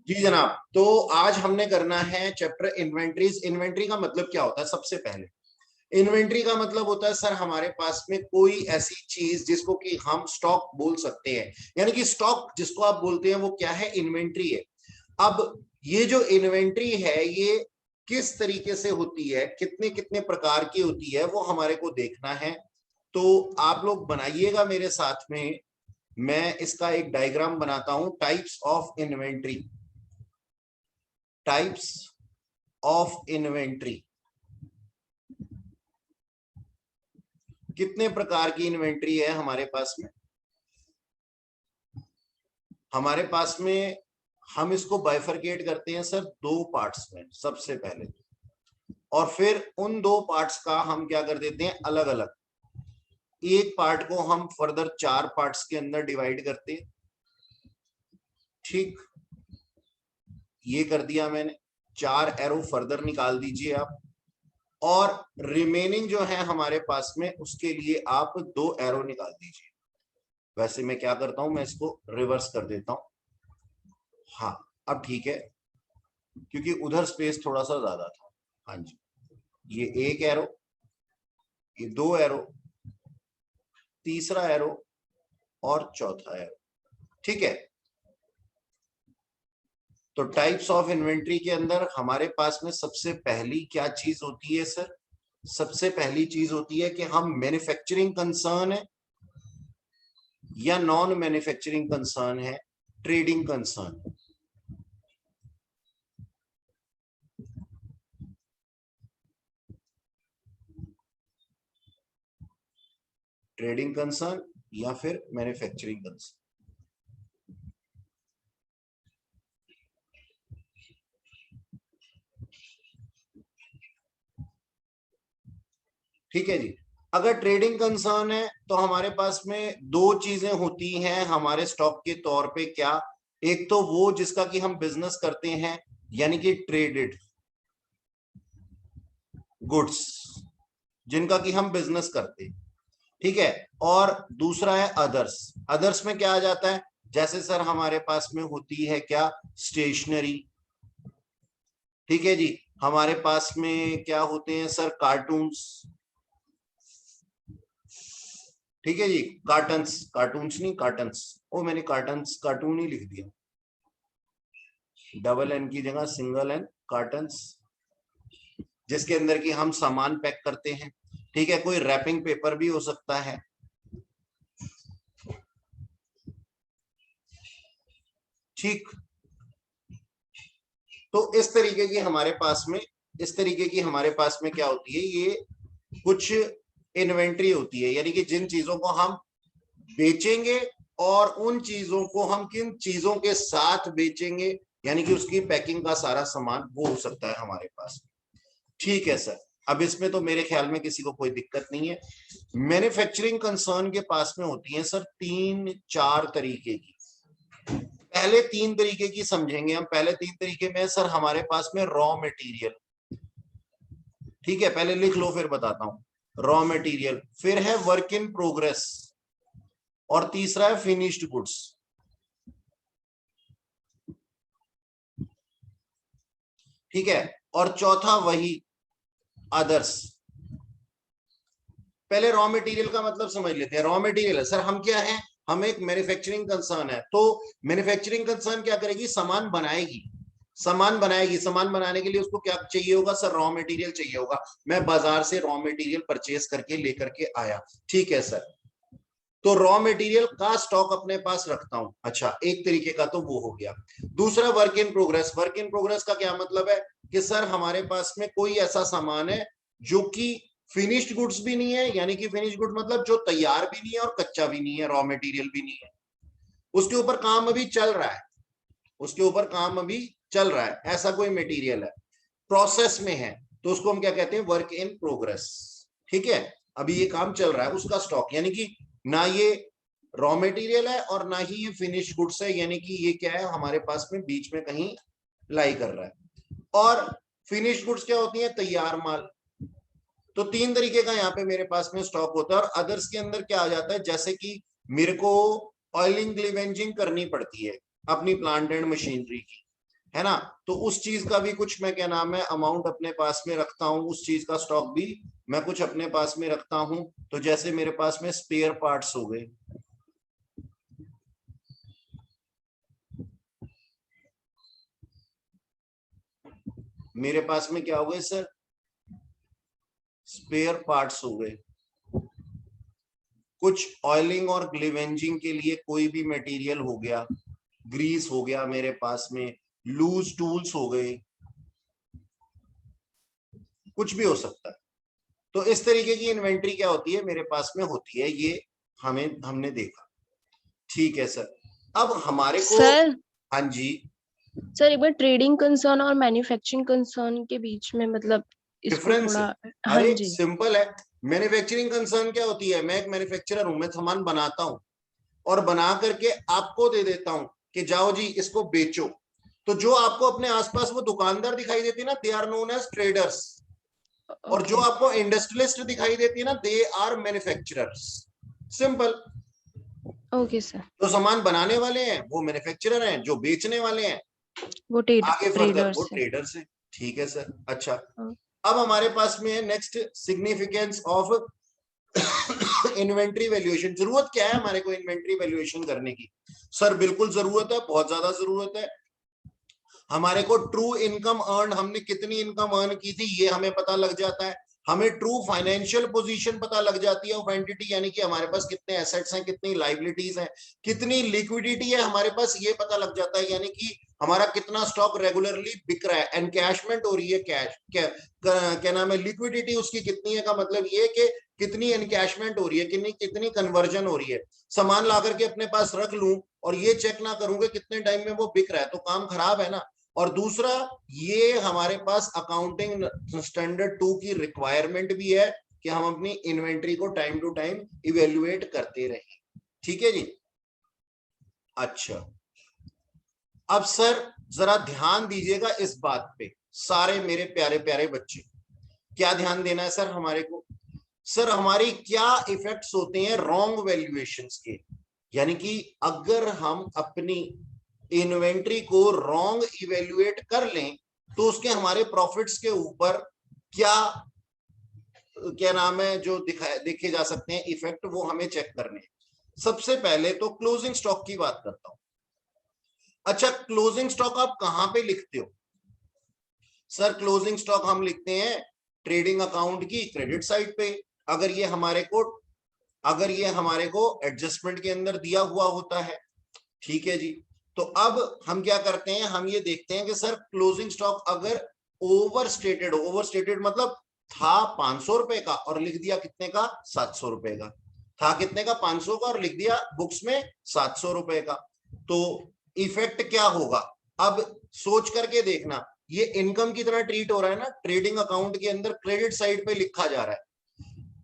जी जनाब, तो आज हमने करना है चैप्टर इन्वेंट्रीज। इन्वेंट्री का मतलब क्या होता है? सबसे पहले इन्वेंट्री का मतलब होता है सर हमारे पास में कोई ऐसी चीज जिसको कि हम स्टॉक बोल सकते हैं, यानी कि स्टॉक जिसको आप बोलते हैं वो क्या है? इन्वेंट्री है। अब ये जो इन्वेंट्री है ये किस तरीके से होती है, कितने कितने प्रकार की होती है, वो हमारे को देखना है। तो आप लोग बनाइएगा मेरे साथ में। मैं इसका एक डायग्राम बनाता हूं। Types of inventory, types of inventory. कितने प्रकार की इन्वेंट्री है हमारे पास में? हमारे पास में हम इसको बाइफरकेट करते हैं सर दो पार्ट्स में सबसे पहले, और फिर उन दो पार्ट्स का हम क्या कर देते हैं? अलग अलग। एक पार्ट को हम फर्दर चार पार्ट्स के अंदर डिवाइड करते हैं। ठीक, ये कर दिया मैंने। चार एरो फर्दर निकाल दीजिए आप, और रिमेनिंग जो है हमारे पास में उसके लिए आप दो एरो निकाल दीजिए। वैसे मैं क्या करता हूं, मैं इसको रिवर्स कर देता हूं। हाँ, अब ठीक है, क्योंकि उधर स्पेस थोड़ा सा ज्यादा था। हाँ जी, ये एक एरो, ये दो एरो, तीसरा एरो और चौथा एरो। ठीक है, तो टाइप्स ऑफ इन्वेंट्री के अंदर हमारे पास में सबसे पहली क्या चीज होती है सर? सबसे पहली चीज होती है कि हम मैन्युफैक्चरिंग कंसर्न है या नॉन मैन्युफैक्चरिंग कंसर्न है, ट्रेडिंग कंसर्न। ट्रेडिंग कंसर्न या फिर मैन्युफैक्चरिंग कंसर्न। ठीक है जी। अगर ट्रेडिंग कंसर्न है तो हमारे पास में दो चीजें होती हैं हमारे स्टॉक के तौर पे। क्या? एक तो वो जिसका कि हम बिजनेस करते हैं, यानी कि ट्रेडेड गुड्स, जिनका कि हम बिजनेस करते हैं। ठीक है, और दूसरा है अदर्स। अदर्स में क्या आ जाता है? जैसे सर हमारे पास में होती है क्या? स्टेशनरी। ठीक है जी, हमारे पास में क्या होते हैं सर? कार्टून्स। ठीक है जी, कार्टन्स, कार्टून्स नहीं कार्टन्स। ओ मैंने कार्टन्स कार्टून ही लिख दिया, डबल एन की जगह सिंगल एन, कार्टन्स, जिसके अंदर की हम सामान पैक करते हैं। ठीक है, कोई रैपिंग पेपर भी हो सकता है। ठीक, तो इस तरीके की हमारे पास में, इस तरीके की हमारे पास में क्या होती है? ये कुछ इन्वेंट्री होती है, यानी कि जिन चीजों को हम बेचेंगे और उन चीजों को हम किन चीजों के साथ बेचेंगे, यानी कि उसकी पैकिंग का सारा सामान वो हो सकता है हमारे पास। ठीक है सर, अब इसमें तो मेरे ख्याल में किसी को कोई दिक्कत नहीं है। मैन्युफैक्चरिंग कंसर्न के पास में होती है सर तीन चार तरीके की। पहले तीन तरीके की समझेंगे हम। पहले तीन तरीके में सर हमारे पास में रॉ मटेरियल। ठीक है, पहले लिख लो फिर बताता हूं। रॉ मटेरियल, फिर है वर्क इन प्रोग्रेस, और तीसरा है फिनिश्ड गुड्स। ठीक है, और चौथा वही अदर्स। पहले रॉ मटेरियल का मतलब समझ लेते हैं। रॉ मटेरियल है सर, हम क्या है? हम एक मैन्युफैक्चरिंग कंसर्न है। तो मैन्युफैक्चरिंग कंसर्न क्या करेगी? सामान बनाएगी। सामान बनाएगी, सामान बनाने के लिए उसको क्या चाहिए होगा सर? रॉ मटेरियल चाहिए होगा। मैं बाजार से रॉ मटेरियल परचेज करके लेकर के आया। ठीक है सर, तो रॉ मटेरियल का स्टॉक अपने पास रखता हूं। अच्छा, एक तरीके का तो वो हो गया। दूसरा work in progress. Work in progress का क्या मतलब है? कि सर हमारे पास में कोई ऐसा सामान है जो कि फिनिश्ड गुड्स भी नहीं है, यानी कि फिनिश्ड गुड मतलब जो तैयार भी नहीं है और कच्चा भी नहीं है, रॉ मटेरियल भी नहीं है, उसके ऊपर काम अभी चल रहा है, उसके ऊपर काम अभी चल रहा है, ऐसा कोई मटेरियल है, प्रोसेस में है, तो उसको हम क्या कहते हैं? Work in progress. ठीक है, अभी ये काम चल रहा है, उसका स्टॉक, यानी कि ना ये रॉ मटेरियल है और ना ही ये फिनिश गुड्स है, यानी कि ये क्या है? हमारे पास में बीच में कहीं लाई कर रहा है। और फिनिश गुड्स क्या होती है? तैयार माल। तो तीन तरीके का यहाँ पे मेरे पास में स्टॉक होता है। और अदर्स के अंदर क्या आ जाता है? जैसे कि मेरे को ऑयलिंग ग्लीवेंजिंग करनी पड़ती है अपनी प्लांट एंड मशीनरी की, है ना। तो उस चीज का भी कुछ मैं क्या नाम है अमाउंट अपने पास में रखता हूं, उस चीज का स्टॉक भी मैं कुछ अपने पास में रखता हूं। तो जैसे मेरे पास में स्पेयर पार्ट्स हो गए, मेरे पास में क्या हो गए सर, स्पेयर पार्ट्स हो गए। कुछ ऑयलिंग और ग्लिवेंजिंग के लिए कोई भी मटेरियल हो गया, ग्रीस हो गया मेरे पास में, लूज टूल्स हो गए, कुछ भी हो सकता है। तो इस तरीके की इन्वेंट्री क्या होती है मेरे पास में होती है, ये हमने देखा। ठीक है सर। अब हमारे को, सर हाँ जी, सर एक बार ट्रेडिंग कंसर्न और मैन्युफैक्चरिंग कंसर्न के बीच में मतलब इसको डिफरेंस है। थोड़ा। हाँ अरे जी। सिंपल है। मैन्युफैक्चरिंग कंसर्न क्या होती है, मैं एक मैन्युफैक्चरर हूं, मैं सामान बनाता हूं और बना करके आपको दे देता हूं कि जाओ जी इसको बेचो। तो जो आपको अपने आसपास वो दुकानदार दिखाई देती है ना, they are known as traders. और जो ओके आपको इंडस्ट्रियलिस्ट दिखाई देती है ना, they are manufacturers. Simple. Okay sir. जो सामान बनाने वाले हैं वो मैन्युफैक्चरर हैं, जो बेचने वाले हैं वो आगे फर्दर वो ट्रेडर्स है। ट्रेडर्स हैं। ठीक है सर। अच्छा, हाँ। अब हमारे पास में है next significance of inventory valuation. जरूरत क्या है हमारे को इन्वेंट्री वैल्यूएशन करने की? सर बिल्कुल जरूरत है, बहुत ज्यादा जरूरत है। हमारे को ट्रू इनकम अर्न, हमने कितनी इनकम अर्न की थी ये हमें पता लग जाता है। हमें ट्रू फाइनेंशियल पोजीशन पता लग जाती है ऑफ एंटिटी, यानी कि हमारे पास कितने एसेट्स हैं, कितनी लाइबिलिटीज हैं, कितनी लिक्विडिटी है हमारे पास, ये पता लग जाता है। यानी कि हमारा कितना स्टॉक रेगुलरली बिक रहा है, एनकैशमेंट हो रही है, कैश क्या नाम है, लिक्विडिटी उसकी कितनी है, का मतलब ये कि कितनी एनकैशमेंट हो रही है, कितनी कितनी कन्वर्जन हो रही है। सामान ला करके अपने पास रख लूं और ये चेक ना करूं कि कितने टाइम में वो बिक रहा है, तो काम खराब है ना। और दूसरा, ये हमारे पास अकाउंटिंग स्टैंडर्ड 2 की रिक्वायरमेंट भी है कि हम अपनी इन्वेंट्री को टाइम टू टाइम इवेल्युएट करते रहें। ठीक है जी। अच्छा, अब सर जरा ध्यान दीजिएगा इस बात पे, सारे मेरे प्यारे प्यारे बच्चे। क्या ध्यान देना है सर हमारे को? सर हमारी क्या इफेक्ट्स होते हैं रॉन्ग वैल्यूएशंस के? यानी कि अगर हम अपनी इन्वेंट्री को रॉन्ग इवेल्युएट कर लें तो उसके हमारे प्रॉफिट्स के ऊपर क्या क्या नाम है जो देखे जा सकते हैं इफेक्ट, वो हमें चेक करने हैं। सबसे पहले तो क्लोजिंग स्टॉक की बात करता हूं। अच्छा, क्लोजिंग स्टॉक आप कहां पे लिखते हो? सर क्लोजिंग स्टॉक हम लिखते हैं ट्रेडिंग अकाउंट की क्रेडिट साइड पे। अगर ये हमारे को अगर ये हमारे को एडजस्टमेंट के अंदर दिया हुआ होता है। ठीक है जी। तो अब हम क्या करते हैं, हम ये देखते हैं कि सर क्लोजिंग स्टॉक अगर ओवर स्टेटेड, ओवर स्टेटेड मतलब था 500 रुपए का और लिख दिया कितने का, 700 रुपए का। था कितने का, 500 का, और लिख दिया बुक्स में 700 रुपए का। तो इफेक्ट क्या होगा? अब सोच करके देखना, ये इनकम की तरह ट्रीट हो रहा है ना, ट्रेडिंग अकाउंट के अंदर क्रेडिट साइड पे लिखा जा रहा है,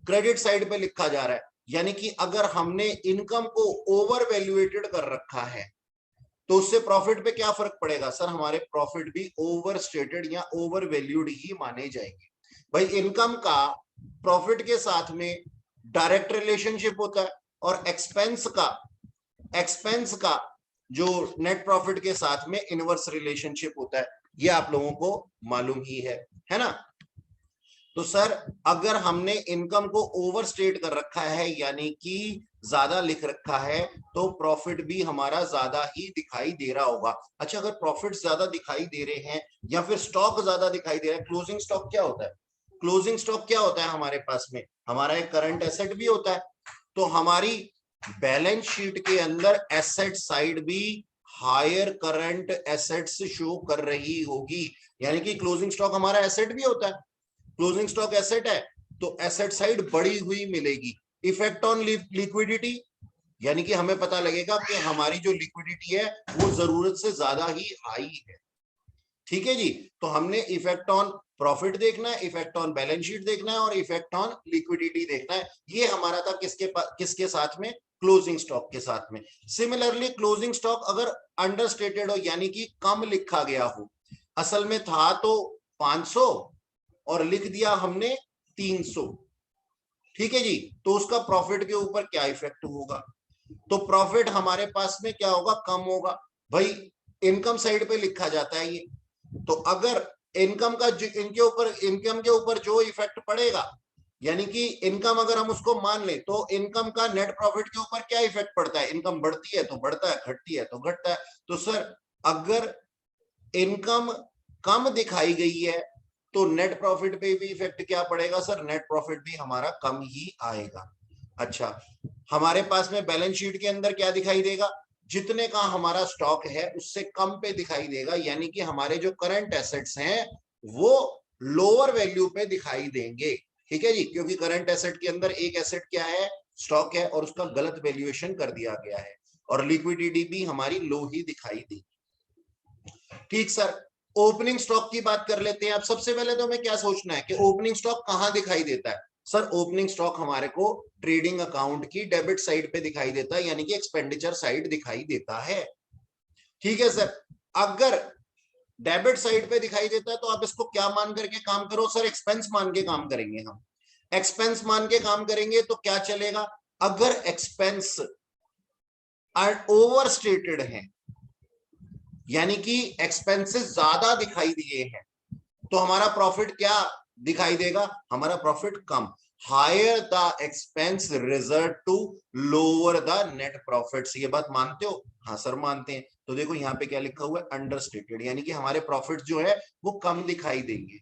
क्रेडिट साइड पे लिखा जा रहा है। यानी कि अगर हमने इनकम को ओवर वैल्यूएटेड कर रखा है तो उससे प्रॉफिट पे क्या फर्क पड़ेगा? सर हमारे प्रॉफिट भी ओवर स्टेटेड या ओवर वैल्यूड ही माने जाएंगे। भाई इनकम का प्रॉफिट के साथ में डायरेक्ट रिलेशनशिप होता है, और एक्सपेंस का जो नेट प्रॉफिट के साथ में इनवर्स रिलेशनशिप होता है, ये आप लोगों को मालूम ही है ना। तो सर अगर हमने इनकम को ओवर स्टेट कर रखा है, यानी कि ज्यादा लिख रखा है, तो प्रॉफिट भी हमारा ज्यादा ही दिखाई दे रहा होगा। अच्छा, अगर प्रॉफिट ज्यादा दिखाई दे रहे हैं या फिर स्टॉक ज्यादा दिखाई दे रहा है, क्लोजिंग स्टॉक क्या होता है? क्लोजिंग स्टॉक क्या होता है हमारे पास में? हमारा एक करंट एसेट भी होता है। तो हमारी बैलेंस शीट के अंदर एसेट साइड भी हायर करंट एसेट्स शो कर रही होगी। यानी कि क्लोजिंग स्टॉक हमारा एसेट भी होता है। क्लोजिंग स्टॉक एसेट है तो एसेट साइड बढ़ी हुई मिलेगी। इफेक्ट ऑन लिक्विडिटी, यानी कि हमें पता लगेगा कि हमारी जो लिक्विडिटी है वो जरूरत से ज्यादा ही हाई है। ठीक है जी। तो हमने इफेक्ट ऑन प्रॉफिट देखना है, इफेक्ट ऑन बैलेंस शीट देखना है, और इफेक्ट ऑन लिक्विडिटी देखना है। ये हमारा था किसके साथ में? क्लोजिंग स्टॉक के साथ में। सिमिलरली क्लोजिंग स्टॉक अगर अंडरस्टेटेड हो, यानी कि कम लिखा गया हो, असल में था तो 500 और लिख दिया हमने 300। ठीक है जी। तो उसका प्रॉफिट के ऊपर क्या इफेक्ट होगा? तो प्रॉफिट हमारे पास में क्या होगा, कम होगा। भाई इनकम साइड पे लिखा जाता है ये। तो अगर इनकम का इनकम के ऊपर जो इफेक्ट पड़ेगा, यानी कि इनकम अगर हम उसको मान लें, तो इनकम का नेट प्रॉफिट के ऊपर क्या इफेक्ट पड़ता है? इनकम बढ़ती है तो बढ़ता है, घटती है तो घटता है। तो सर अगर इनकम कम दिखाई गई है तो नेट प्रॉफिट पे भी इफेक्ट क्या पड़ेगा? सर नेट प्रॉफिट भी हमारा कम ही आएगा। अच्छा, हमारे पास में बैलेंस शीट के अंदर क्या दिखाई देगा? जितने का हमारा स्टॉक है उससे कम पे दिखाई देगा, यानी कि हमारे जो करंट एसेट्स हैं वो लोअर वैल्यू पे दिखाई देंगे। ठीक है जी, क्योंकि करंट एसेट के अंदर एक एसेट क्या है? स्टॉक है, और उसका गलत वैल्यूएशन कर दिया गया है, और लिक्विडिटी भी हमारी लो ही दिखाई दी। ठीक सर, ओपनिंग स्टॉक की बात कर लेते हैं। अब सबसे पहले तो हमें क्या सोचना है कि ओपनिंग स्टॉक कहां दिखाई देता है? सर ओपनिंग स्टॉक हमारे को ट्रेडिंग अकाउंट की डेबिट साइड पे दिखाई देता है, यानी कि एक्सपेंडिचर साइड दिखाई देता है। ठीक है सर, अगर डेबिट साइड पे दिखाई देता है तो आप इसको क्या मान करके काम करो? सर एक्सपेंस मान के काम करेंगे हम। एक्सपेंस मान के काम करेंगे तो क्या चलेगा? अगर एक्सपेंस ओवर स्टेटेड है, यानी कि एक्सपेंसेस ज्यादा दिखाई दिए हैं, तो हमारा प्रॉफिट क्या दिखाई देगा? हमारा प्रॉफिट कम। Higher the expense result to lower the net profits. ये बात मानते हो? हाँ सर मानते हैं। तो देखो यहाँ पे क्या लिखा हुआ है? अंडरस्टेटेड, यानी कि हमारे प्रॉफिट जो है वो कम दिखाई देंगे।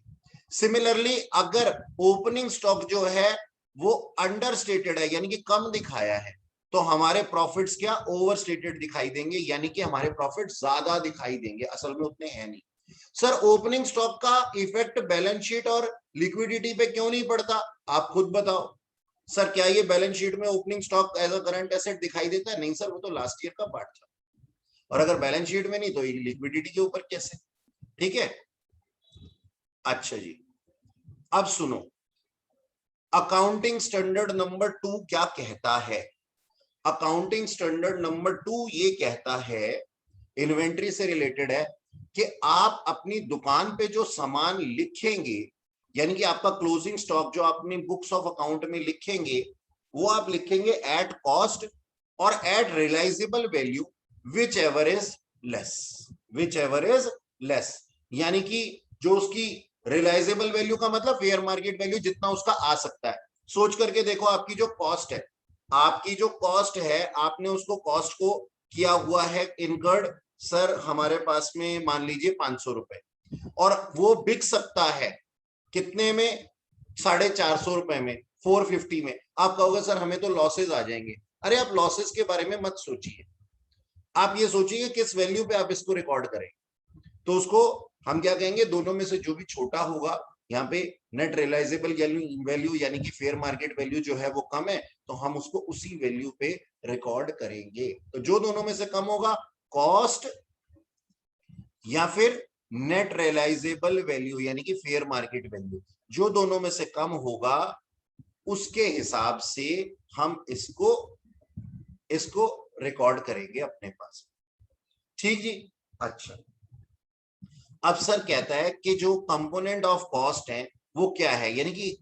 सिमिलरली अगर ओपनिंग स्टॉक जो है वो अंडरस्टेटेड है, यानी कि कम दिखाया है, तो हमारे प्रॉफिट्स क्या? ओवर स्टेटेड दिखाई देंगे, यानी कि हमारे प्रॉफिट ज्यादा दिखाई देंगे, असल में उतने हैं नहीं। सर ओपनिंग स्टॉक का इफेक्ट बैलेंस शीट और लिक्विडिटी पे क्यों नहीं पड़ता? आप खुद बताओ। सर क्या ये बैलेंस शीट में opening stock as a current asset दिखाई देता है? नहीं सर, वो तो लास्ट ईयर का पार्ट था, और अगर बैलेंस शीट में नहीं तो लिक्विडिटी के ऊपर कैसे? ठीक है, अच्छा जी, अब सुनो, अकाउंटिंग स्टैंडर्ड नंबर 2 क्या कहता है? अकाउंटिंग स्टैंडर्ड नंबर 2 ये कहता है, इन्वेंट्री से रिलेटेड है, कि आप अपनी दुकान पे जो सामान लिखेंगे, यानी कि आपका क्लोजिंग स्टॉक जो अपनी बुक्स ऑफ अकाउंट में लिखेंगे, वो आप लिखेंगे एट कॉस्ट और at realisable value, whichever is less. Whichever is less, यानी कि जो उसकी रियलाइजेबल वैल्यू का मतलब फेयर मार्केट वैल्यू, जितना उसका आ सकता है। सोच करके देखो, आपकी जो कॉस्ट है, आपकी जो कॉस्ट है, आपने उसको कॉस्ट को किया हुआ है इनकर्ड, सर हमारे पास में मान लीजिए 500 रुपए, और वो बिक सकता है कितने में? 450 रुपए में, 450 में। आप कहोगे सर हमें तो लॉसेज आ जाएंगे। अरे आप लॉसेज के बारे में मत सोचिए, आप ये सोचिए किस वैल्यू पे आप इसको रिकॉर्ड करें। तो उसको हम क्या कहेंगे? दोनों में से जो भी छोटा होगा, यहाँ पे नेट रियलाइजेबल वैल्यू यानी कि फेयर मार्केट वैल्यू जो है वो कम है, तो हम उसको उसी वैल्यू पे रिकॉर्ड करेंगे। तो जो दोनों में से कम होगा, कॉस्ट या फिर नेट रियलाइजेबल वैल्यू यानी कि फेयर मार्केट वैल्यू, जो दोनों में से कम होगा उसके हिसाब से हम इसको इसको रिकॉर्ड करेंगे अपने पास। ठीक जी, अच्छा, अब सर कहता है कि जो कंपोनेंट ऑफ कॉस्ट है वो क्या है, यानी कि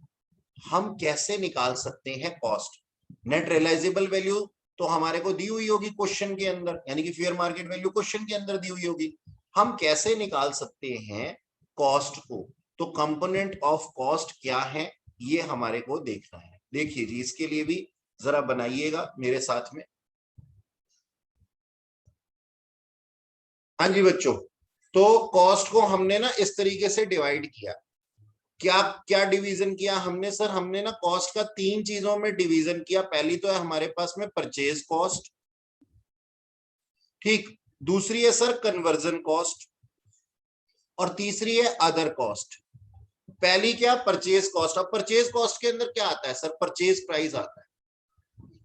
हम कैसे निकाल सकते हैं कॉस्ट? नेट रियलाइजेबल वैल्यू तो हमारे को दी हुई होगी क्वेश्चन के अंदर, यानी कि फेयर मार्केट वैल्यू क्वेश्चन के अंदर दी हुई होगी। हम कैसे निकाल सकते हैं कॉस्ट को? तो कंपोनेंट ऑफ कॉस्ट क्या है ये हमारे को देखना है। देखिए जी, इसके लिए भी जरा बनाइएगा मेरे साथ में। हाँ जी बच्चों, तो कॉस्ट को हमने ना इस तरीके से डिवाइड किया। क्या क्या डिवीजन किया हमने? सर हमने ना कॉस्ट का 3 चीजों में डिवीजन किया। पहली तो है हमारे पास में परचेज कॉस्ट, ठीक, दूसरी है सर कन्वर्जन कॉस्ट, और तीसरी है अदर कॉस्ट। पहली क्या? Purchase cost. अब परचेज कॉस्ट के अंदर क्या आता है? सर परचेज प्राइस आता है।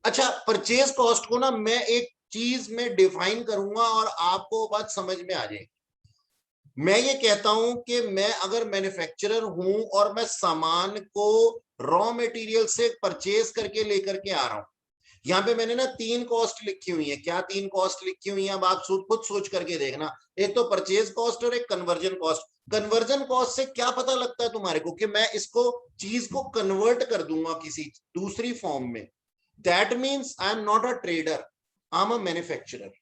अच्छा, परचेज कॉस्ट को ना मैं एक चीज में डिफाइन करूंगा और आपको बात समझ में आ जाएगी। मैं ये कहता हूं कि मैं अगर मैन्युफैक्चरर हूं और मैं सामान को रॉ मटेरियल से परचेज करके लेकर के आ रहा हूं, यहाँ पे मैंने ना 3 कॉस्ट लिखी हुई है। क्या 3 कॉस्ट लिखी हुई है? अब आप खुद सोच करके देखना। एक तो परचेज कॉस्ट और एक कन्वर्जन कॉस्ट। कन्वर्जन कॉस्ट से क्या पता लगता है तुम्हारे को? कि मैं इसको चीज को कन्वर्ट कर दूंगा किसी दूसरी फॉर्म में। That means I am not a trader, I am a manufacturer.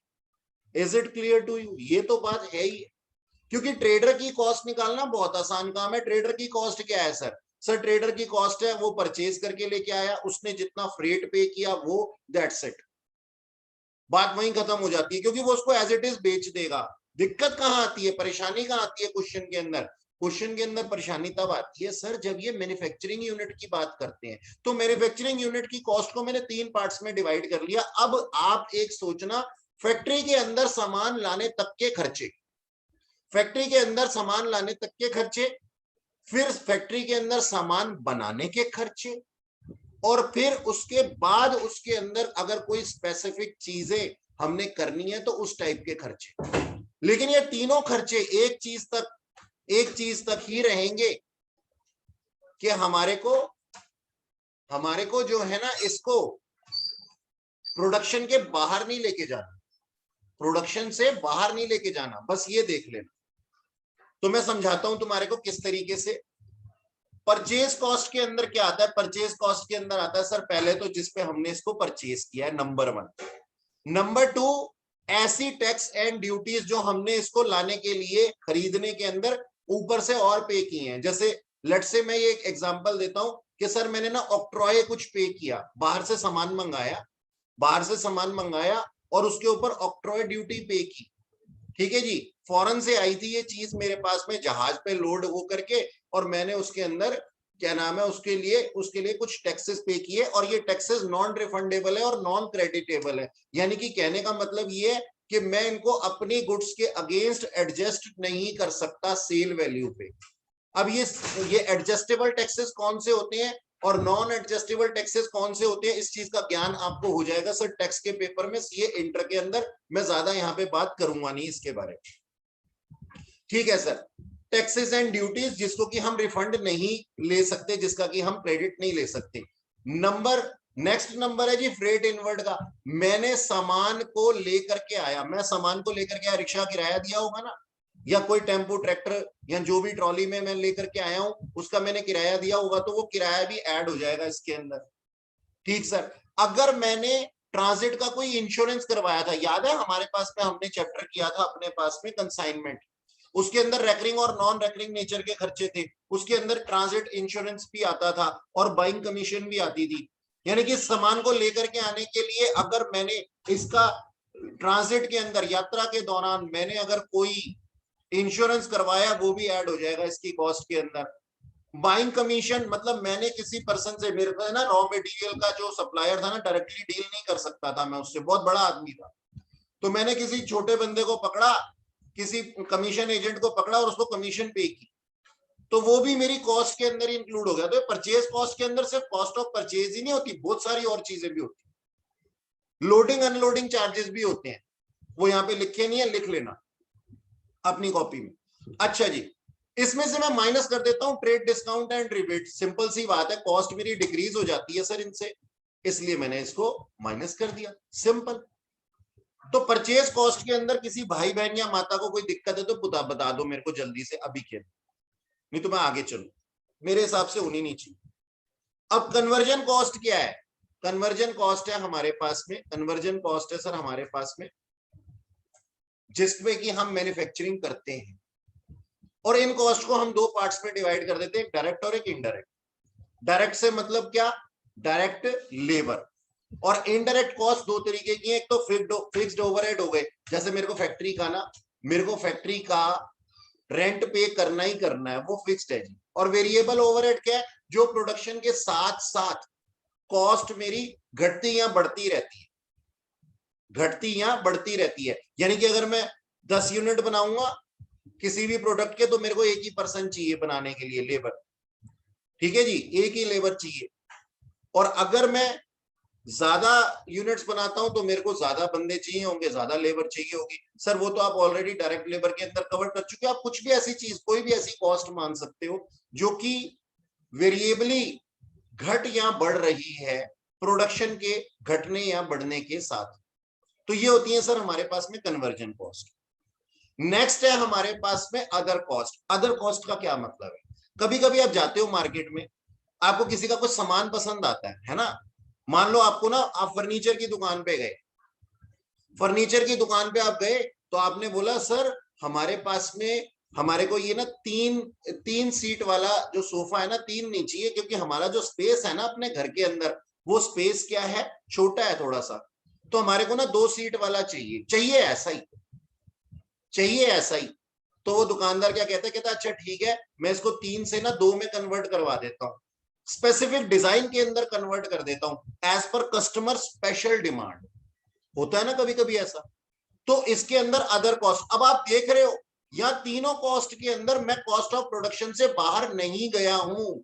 Is it clear to you? ये तो बात है ही, क्योंकि ट्रेडर की कॉस्ट निकालना बहुत आसान काम है। ट्रेडर की कॉस्ट क्या है सर? सर ट्रेडर की कॉस्ट है वो परचेज करके लेके आया, उसने जितना फ्रेट पे किया वो, दैट्स इट, बात वहीं खत्म हो जाती है, क्योंकि वो उसको एज इट इज बेच देगा। दिक्कत कहां आती है, परेशानी कहां आती है क्वेश्चन के अंदर? क्वेश्चन के अंदर परेशानी तब आती है सर जब ये मैन्युफैक्चरिंग यूनिट की बात करते हैं। तो मैन्युफैक्चरिंग यूनिट की कॉस्ट को मैंने 3 पार्ट्स में डिवाइड कर लिया। अब आप एक सोचना, फैक्ट्री के अंदर सामान लाने तक के खर्चे, फैक्ट्री के अंदर सामान लाने तक के खर्चे, फिर फैक्ट्री के अंदर सामान बनाने के खर्चे, और फिर उसके बाद उसके अंदर अगर कोई स्पेसिफिक चीजें हमने करनी है तो उस टाइप के खर्चे। लेकिन ये तीनों खर्चे एक चीज तक ही रहेंगे कि हमारे को जो है ना, इसको प्रोडक्शन के बाहर नहीं लेके जाना, प्रोडक्शन से बाहर नहीं लेके जाना, बस ये देख लेना। तो मैं समझाता हूं तुम्हारे को किस तरीके से। परचेज कॉस्ट के अंदर क्या आता है? परचेज कॉस्ट के अंदर आता है सर पहले तो जिस पे हमने इसको परचेज किया है, नंबर 1। नंबर 2, ऐसी टैक्स एंड ड्यूटीज जो हमने इसको लाने के लिए खरीदने के अंदर ऊपर से और पे की हैं। जैसे लेट्स से मैं ये एक एग्जांपल देता हूं कि सर मैंने ना ऑक्ट्रॉय कुछ पे किया, बाहर से सामान मंगाया और उसके ऊपर ऑक्ट्रॉय ड्यूटी पे की, ठीक है जी। फॉरेन से आई थी ये चीज मेरे पास में जहाज पे लोड हो करके, और मैंने उसके अंदर क्या नाम है उसके लिए कुछ टैक्सेस पे किए, और ये टैक्सेस नॉन रिफंडेबल है और नॉन क्रेडिटेबल है। यानी कि कहने का मतलब ये है कि मैं इनको अपनी गुड्स के अगेंस्ट एडजस्ट नहीं कर सकता सेल वैल्यू पे। अब ये एडजस्टेबल टैक्सेस कौन से होते हैं और नॉन एडजस्टेबल टैक्सेस कौन से होते हैं, इस चीज का ज्ञान आपको हो जाएगा सर टैक्स के पेपर में, सीए इंटर के अंदर। मैं ज्यादा यहाँ पे बात करूंगा नहीं इसके बारे में, ठीक है सर। टैक्सेस एंड ड्यूटीज जिसको कि हम रिफंड नहीं ले सकते, जिसका कि हम क्रेडिट नहीं ले सकते। नेक्स्ट नंबर है जी फ्रेट इनवर्ड का। मैंने सामान को लेकर के आया, रिक्शा किराया दिया होगा ना, या कोई टेम्पो ट्रैक्टर या जो भी ट्रॉली में मैं लेकर के आया हूं उसका मैंने किराया दिया होगा, तो वो किराया भी ऐड हो जाएगा इसके अंदर, ठीक सर। अगर मैंने ट्रांजिट का कोई इंश्योरेंस करवाया था, याद है हमारे पास में हमने चैप्टर किया था अपने पास में कंसाइनमेंट, उसके अंदर रेकरिंग और नॉन रेकरिंग नेचर के खर्चे थे, उसके अंदर ट्रांजिट इंश्योरेंस भी आता था और बाइंग कमीशन भी आती थी। यानी कि सामान को लेकर के आने के लिए अगर मैंने इसका ट्रांजिट के अंदर यात्रा के दौरान मैंने अगर कोई इंश्योरेंस करवाया, वो भी ऐड हो जाएगा इसकी कॉस्ट के अंदर। बाइंग कमीशन मतलब मैंने किसी पर्सन से, मेरे पास ना रॉ मटेरियल का जो सप्लायर था ना, डायरेक्टली डील नहीं कर सकता था मैं उससे, बहुत बड़ा आदमी था, तो मैंने किसी छोटे बंदे को पकड़ा, किसी कमीशन एजेंट को पकड़ा और उसको कमीशन पे की, तो वो भी मेरी कॉस्ट के अंदर इंक्लूड हो गया। तो परचेज कॉस्ट के अंदर सिर्फ कॉस्ट ऑफ परचेज ही नहीं होती, बहुत सारी और चीजें भी होती, लोडिंग अनलोडिंग चार्जेस भी होते हैं, वो यहाँ पे लिखे नहीं है, लिख लेना अपनी कॉपी में। अच्छा जी, इसमें से मैं माइनस कर देता हूं trade discount and rebate. Simple सी बात है, कॉस्ट मेरी डिक्रीज हो जाती है सर इनसे, इसलिए मैंने इसको माइनस कर दिया, सिंपल। तो परचेज कॉस्ट के अंदर किसी भाई बहन या माता को कोई दिक्कत है तो बता दो मेरे को जल्दी से अभी के, नहीं तो मैं आगे चलू, मेरे हिसाब से होनी नहीं चाहिए। अब कन्वर्जन कॉस्ट क्या है? कन्वर्जन कॉस्ट है हमारे पास में, कन्वर्जन कॉस्ट है सर हमारे पास में जिसमें कि हम मैन्युफैक्चरिंग करते हैं, और इन कॉस्ट को हम 2 पार्ट्स में डिवाइड कर देते हैं, एक डायरेक्ट और एक इनडायरेक्ट। डायरेक्ट से मतलब क्या? Direct labour. और इनडायरेक्ट कॉस्ट 2 तरीके की है, एक तो फिक्स्ड ओवरहेड हो गए, जैसे मेरे को फैक्ट्री का रेंट पे करना ही करना है, वो फिक्स्ड है जी। और वेरिएबल ओवरहेड क्या है? जो प्रोडक्शन के साथ साथ कॉस्ट मेरी घटती या बढ़ती रहती है। यानी कि अगर मैं 10 यूनिट बनाऊंगा किसी भी प्रोडक्ट के, तो मेरे को एक ही पर्सन चाहिए बनाने के लिए, लेबर, ठीक है जी, एक ही लेबर चाहिए। और अगर मैं ज्यादा यूनिट्स बनाता हूं तो मेरे को ज्यादा बंदे चाहिए होंगे, ज्यादा लेबर चाहिए होगी। सर वो तो आप ऑलरेडी डायरेक्ट लेबर के अंदर कवर कर चुके हो। आप कुछ भी ऐसी चीज, कोई भी ऐसी कॉस्ट मान सकते हो जो कि वेरिएबली घट या बढ़ रही है प्रोडक्शन के घटने या बढ़ने के साथ, तो ये होती है सर हमारे पास में कन्वर्जन कॉस्ट। नेक्स्ट है हमारे पास में अदर कॉस्ट। अदर कॉस्ट का क्या मतलब है? कभी कभी आप जाते हो मार्केट में, आपको किसी का कुछ सामान पसंद आता है ना, मान लो आपको ना, आप फर्नीचर की दुकान पे गए, फर्नीचर की दुकान पे आप गए तो आपने बोला सर हमारे पास में हमारे को ये ना तीन सीट वाला जो सोफा है ना, तीन नहीं चाहिए, क्योंकि हमारा जो स्पेस है ना अपने घर के अंदर, वो स्पेस क्या है, छोटा है थोड़ा सा, तो हमारे को ना 2 सीट वाला चाहिए, चाहिए ऐसा ही, चाहिए ऐसा ही। तो वो दुकानदार क्या कहता है, कहता है अच्छा ठीक है, मैं इसको 3 से ना 2 में कन्वर्ट करवा देता हूँ, स्पेसिफिक डिजाइन के अंदर कन्वर्ट कर देता हूं as per customer special demand. होता है ना कभी कभी ऐसा। तो इसके अंदर अदर कॉस्ट, अब आप देख रहे हो या तीनों कॉस्ट के अंदर मैं कॉस्ट ऑफ प्रोडक्शन से बाहर नहीं गया हूं।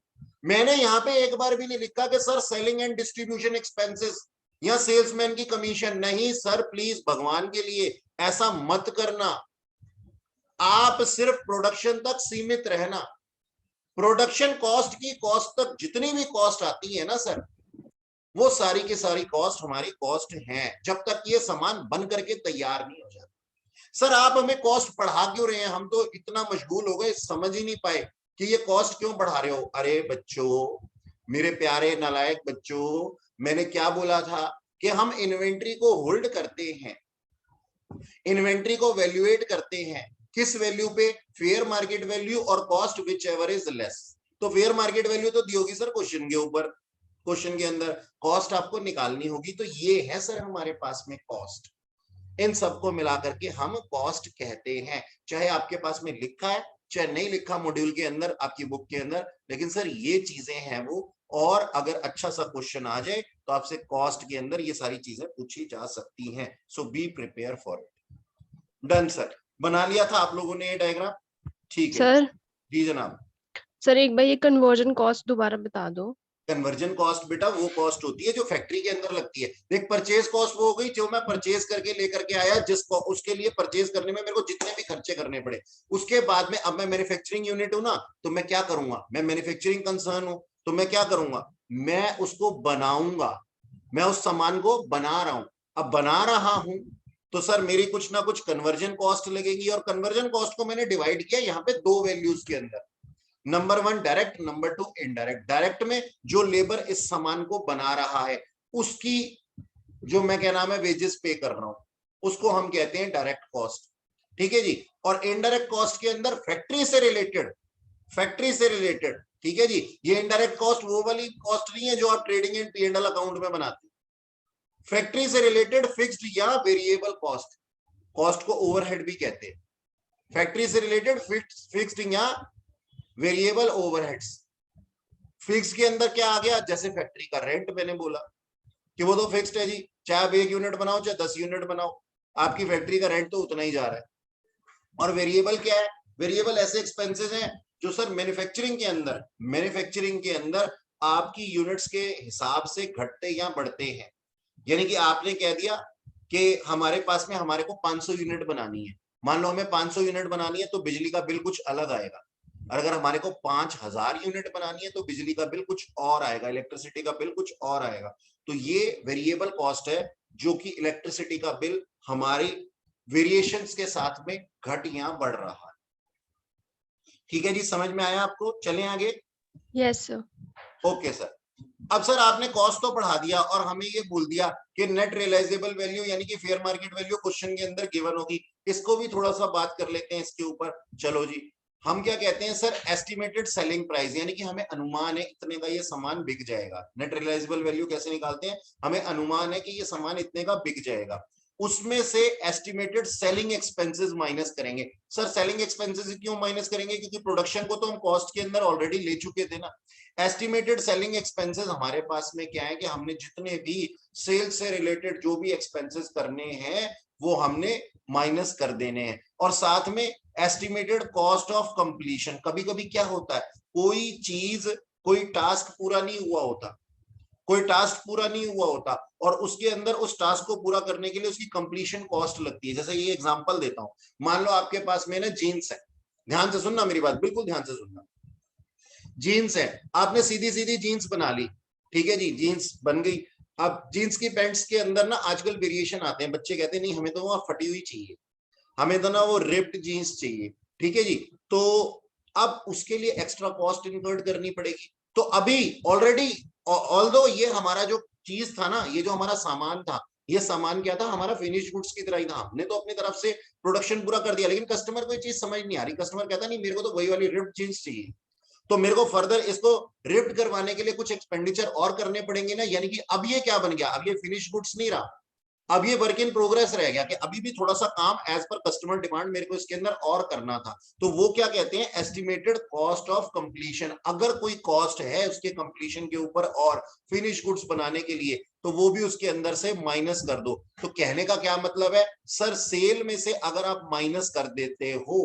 मैंने यहां पे एक बार भी नहीं लिखा कि sir selling and distribution expenses या सेल्समैन की कमीशन, नहीं सर प्लीज भगवान के लिए ऐसा मत करना। आप सिर्फ प्रोडक्शन तक सीमित रहना। प्रोडक्शन कॉस्ट की कॉस्ट तक जितनी भी कॉस्ट आती है ना सर, वो सारी की सारी कॉस्ट हमारी कॉस्ट है, जब तक ये सामान बन करके तैयार नहीं हो जाता। सर आप हमें कॉस्ट बढ़ा क्यों रहे हैं, हम तो इतना मशगूल हो गए समझ ही नहीं पाए कि ये कॉस्ट क्यों बढ़ा रहे हो। अरे बच्चों, मेरे प्यारे नालायक बच्चों, मैंने क्या बोला था कि हम इन्वेंट्री को होल्ड करते हैं, इन्वेंट्री को वैल्यूएट करते हैं, किस वैल्यू पे, फेयर मार्केट वैल्यू और cost which ever is less. तो फेयर मार्केट वैल्यू तो दी होगी सर क्वेश्चन के ऊपर, क्वेश्चन के अंदर कॉस्ट आपको निकालनी होगी, तो ये है सर हमारे पास में कॉस्ट। इन सबको मिलाकर के हम कॉस्ट कहते हैं, चाहे आपके पास में लिखा है चाहे नहीं लिखा मॉड्यूल के अंदर आपकी बुक के अंदर, लेकिन सर ये चीजें हैं वो। और अगर अच्छा सा क्वेश्चन आ जाए तो आपसे कॉस्ट के अंदर ये सारी चीजें पूछी जा सकती हैं, so be prepare for it. Done sir, बना लिया था आप लोगों ने ये डायग्राम, ठीक है सर जी जनाब। सर एक बार ये कन्वर्जन कॉस्ट दोबारा बता दो। कन्वर्जन कॉस्ट बेटा वो कॉस्ट होती है जो फैक्ट्री के अंदर लगती है। देख परचेज कॉस्ट वो हो गई जो मैं परचेज करके लेकर के आया, जिसको उसके लिए परचेज करने में मेरे को जितने भी खर्चे करने पड़े, उसके बाद में अब मैं मैन्युफैक्चरिंग यूनिट हूं ना, तो मैं क्या करूंगा, मैं मैन्युफैक्चरिंग कंसर्न हूं, तो मैं क्या करूंगा, मैं उसको बनाऊंगा, मैं उस सामान को बना रहा हूं। अब बना रहा हूं तो सर मेरी कुछ ना कुछ कन्वर्जन कॉस्ट लगेगी, और कन्वर्जन कॉस्ट को मैंने डिवाइड किया यहाँ पे 2 वैल्यूज के अंदर, number 1 direct, number 2 indirect. Direct में जो लेबर इस सामान को बना रहा है उसकी जो मैं क्या नाम है वेजेस पे कर रहा हूं, उसको हम कहते हैं डायरेक्ट कॉस्ट, ठीक है जी। और इनडायरेक्ट कॉस्ट के अंदर फैक्ट्री से रिलेटेड, फैक्ट्री से रिलेटेड, ठीक है जी, ये इनडायरेक्ट कॉस्ट वो वाली कॉस्ट नहीं है जो आप ट्रेडिंग एंड P&L अकाउंट में बनाते हैं। फैक्ट्री से रिलेटेड फिक्स्ड या वेरिएबल कॉस्ट, कॉस्ट को ओवरहेड भी कहते हैं। फैक्ट्री से रिलेटेड फिक्स्ड या वेरिएबल ओवरहेड्स। फिक्स के अंदर क्या आ गया, जैसे फैक्ट्री का रेंट, मैंने बोला कि वो तो फिक्स्ड है जी, चाहे आप 1 यूनिट बनाओ चाहे 10 यूनिट बनाओ, आपकी फैक्ट्री का रेंट तो उतना ही जा रहा है। और वेरिएबल क्या है, वेरिएबल ऐसे एक्सपेंसेस हैं जो सर मैन्युफैक्चरिंग के अंदर, मैन्युफैक्चरिंग के अंदर आपकी यूनिट्स के हिसाब से घटते या बढ़ते हैं। यानी कि आपने कह दिया कि हमारे पास में हमारे को 500 यूनिट बनानी है, मान लो हमें 500 यूनिट बनानी है तो बिजली का बिल कुछ अलग आएगा। और अगर हमारे को 5000 यूनिट बनानी है तो बिजली का बिल कुछ और आएगा, इलेक्ट्रिसिटी का बिल कुछ और आएगा। तो ये वेरिएबल कॉस्ट है जो कि इलेक्ट्रिसिटी का बिल हमारी वेरिएशंस के साथ में घट या बढ़ रहा है। ठीक है जी, समझ में आया आपको, चलें आगे। Yes sir. Okay sir. अब सर आपने कॉस्ट तो पढ़ा दिया और हमें ये बोल दिया कि नेट रियलाइजेबल वैल्यू यानी कि फेयर मार्केट वैल्यू क्वेश्चन के अंदर गिवन होगी। इसको भी थोड़ा सा बात कर लेते हैं इसके ऊपर। चलो जी, हम क्या कहते हैं सर, एस्टिमेटेड सेलिंग प्राइस, यानी कि हमें अनुमान है इतने का ये सामान बिक जाएगा। नेट रियलाइजेबल वैल्यू कैसे निकालते हैं, हमें अनुमान है कि ये सामान इतने का बिक जाएगा, उसमें से एस्टिमेटेड सेलिंग एक्सपेंसेस माइनस करेंगे। सर सेलिंग एक्सपेंसेस क्यों माइनस करेंगे, क्योंकि प्रोडक्शन को तो हम कॉस्ट के अंदर ऑलरेडी ले चुके थे ना। एस्टिमेटेड सेलिंग एक्सपेंसेस हमारे पास में क्या है कि हमने जितने भी सेल्स से रिलेटेड जो भी एक्सपेंसेस करने हैं वो हमने माइनस कर देने हैं। और साथ में एस्टिमेटेड कॉस्ट ऑफ कंप्लीशन, कभी कभी क्या होता है, कोई चीज, कोई टास्क पूरा नहीं हुआ होता, कोई टास्क पूरा नहीं हुआ होता और उसके अंदर उस टास्क को पूरा करने के लिए उसकी कंप्लीशन कॉस्ट लगती है। जैसे ये एग्जांपल देता हूं, मान लो आपके पास में ना जीन्स है, ध्यान से सुनना मेरी बात, बिल्कुल ध्यान से सुनना। जीन्स है, आपने सीधी सीधी जीन्स बना ली, ठीक है जी, जीन्स बन गई। अब जीन्स की पैंट्स के अंदर ना आजकल वेरिएशन आते हैं, बच्चे कहते हैं नहीं हमें तो वो फटी हुई चाहिए, हमें तो ना वो रिप्ड जीन्स चाहिए, ठीक है जी। तो अब उसके लिए एक्स्ट्रा कॉस्ट इनकर्ड करनी पड़ेगी। तो अभी ऑलरेडी ऑल्दो ये हमारा जो चीज था ना, ये जो हमारा सामान था, ये सामान क्या था, हमारा फिनिश गुड्स की तरह ही था। हमने तो अपनी तरफ से प्रोडक्शन पूरा कर दिया, लेकिन कस्टमर को ये चीज समझ नहीं आ रही। कस्टमर कहता नहीं मेरे को तो वही वाली रिप्ड जींस चाहिए, तो मेरे को फर्दर इसको रिप्ड करवाने के लिए कुछ एक्सपेंडिचर और करने पड़ेंगे ना। यानी कि अब ये क्या बन गया, अब ये फिनिश गुड्स नहीं रहा, अब ये वर्क इन प्रोग्रेस रह गया कि अभी भी थोड़ा सा काम एज पर कस्टमर डिमांड मेरे को इसके अंदर और करना था। तो वो क्या कहते हैं, एस्टिमेटेड कॉस्ट ऑफ कंप्लीशन। अगर कोई कॉस्ट है उसके कंप्लीशन के ऊपर और फिनिश गुड्स बनाने के लिए, तो वो भी उसके अंदर से माइनस कर दो। तो कहने का क्या मतलब है सर, सेल में से अगर आप माइनस कर देते हो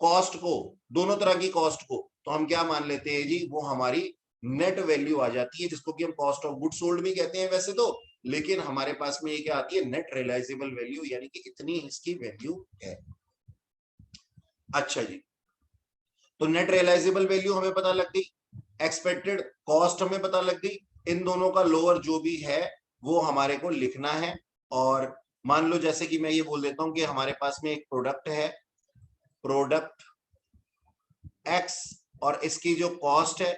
कॉस्ट को, दोनों तरह की कॉस्ट को, तो हम क्या मान लेते हैं जी, वो हमारी नेट वैल्यू आ जाती है, जिसको कि हम कॉस्ट ऑफ गुड सोल्ड भी कहते हैं वैसे तो, लेकिन हमारे पास में ये क्या आती है, नेट रियलाइजेबल वैल्यू, यानी कि इतनी इसकी वैल्यू है। अच्छा जी, तो नेट रियलाइजेबल वैल्यू हमें पता लग गई, एक्सपेक्टेड कॉस्ट हमें पता लग गई, इन दोनों का लोअर जो भी है वो हमारे को लिखना है। और मान लो जैसे कि मैं ये बोल देता हूं कि हमारे पास में एक प्रोडक्ट है, प्रोडक्ट एक्स, और इसकी जो कॉस्ट है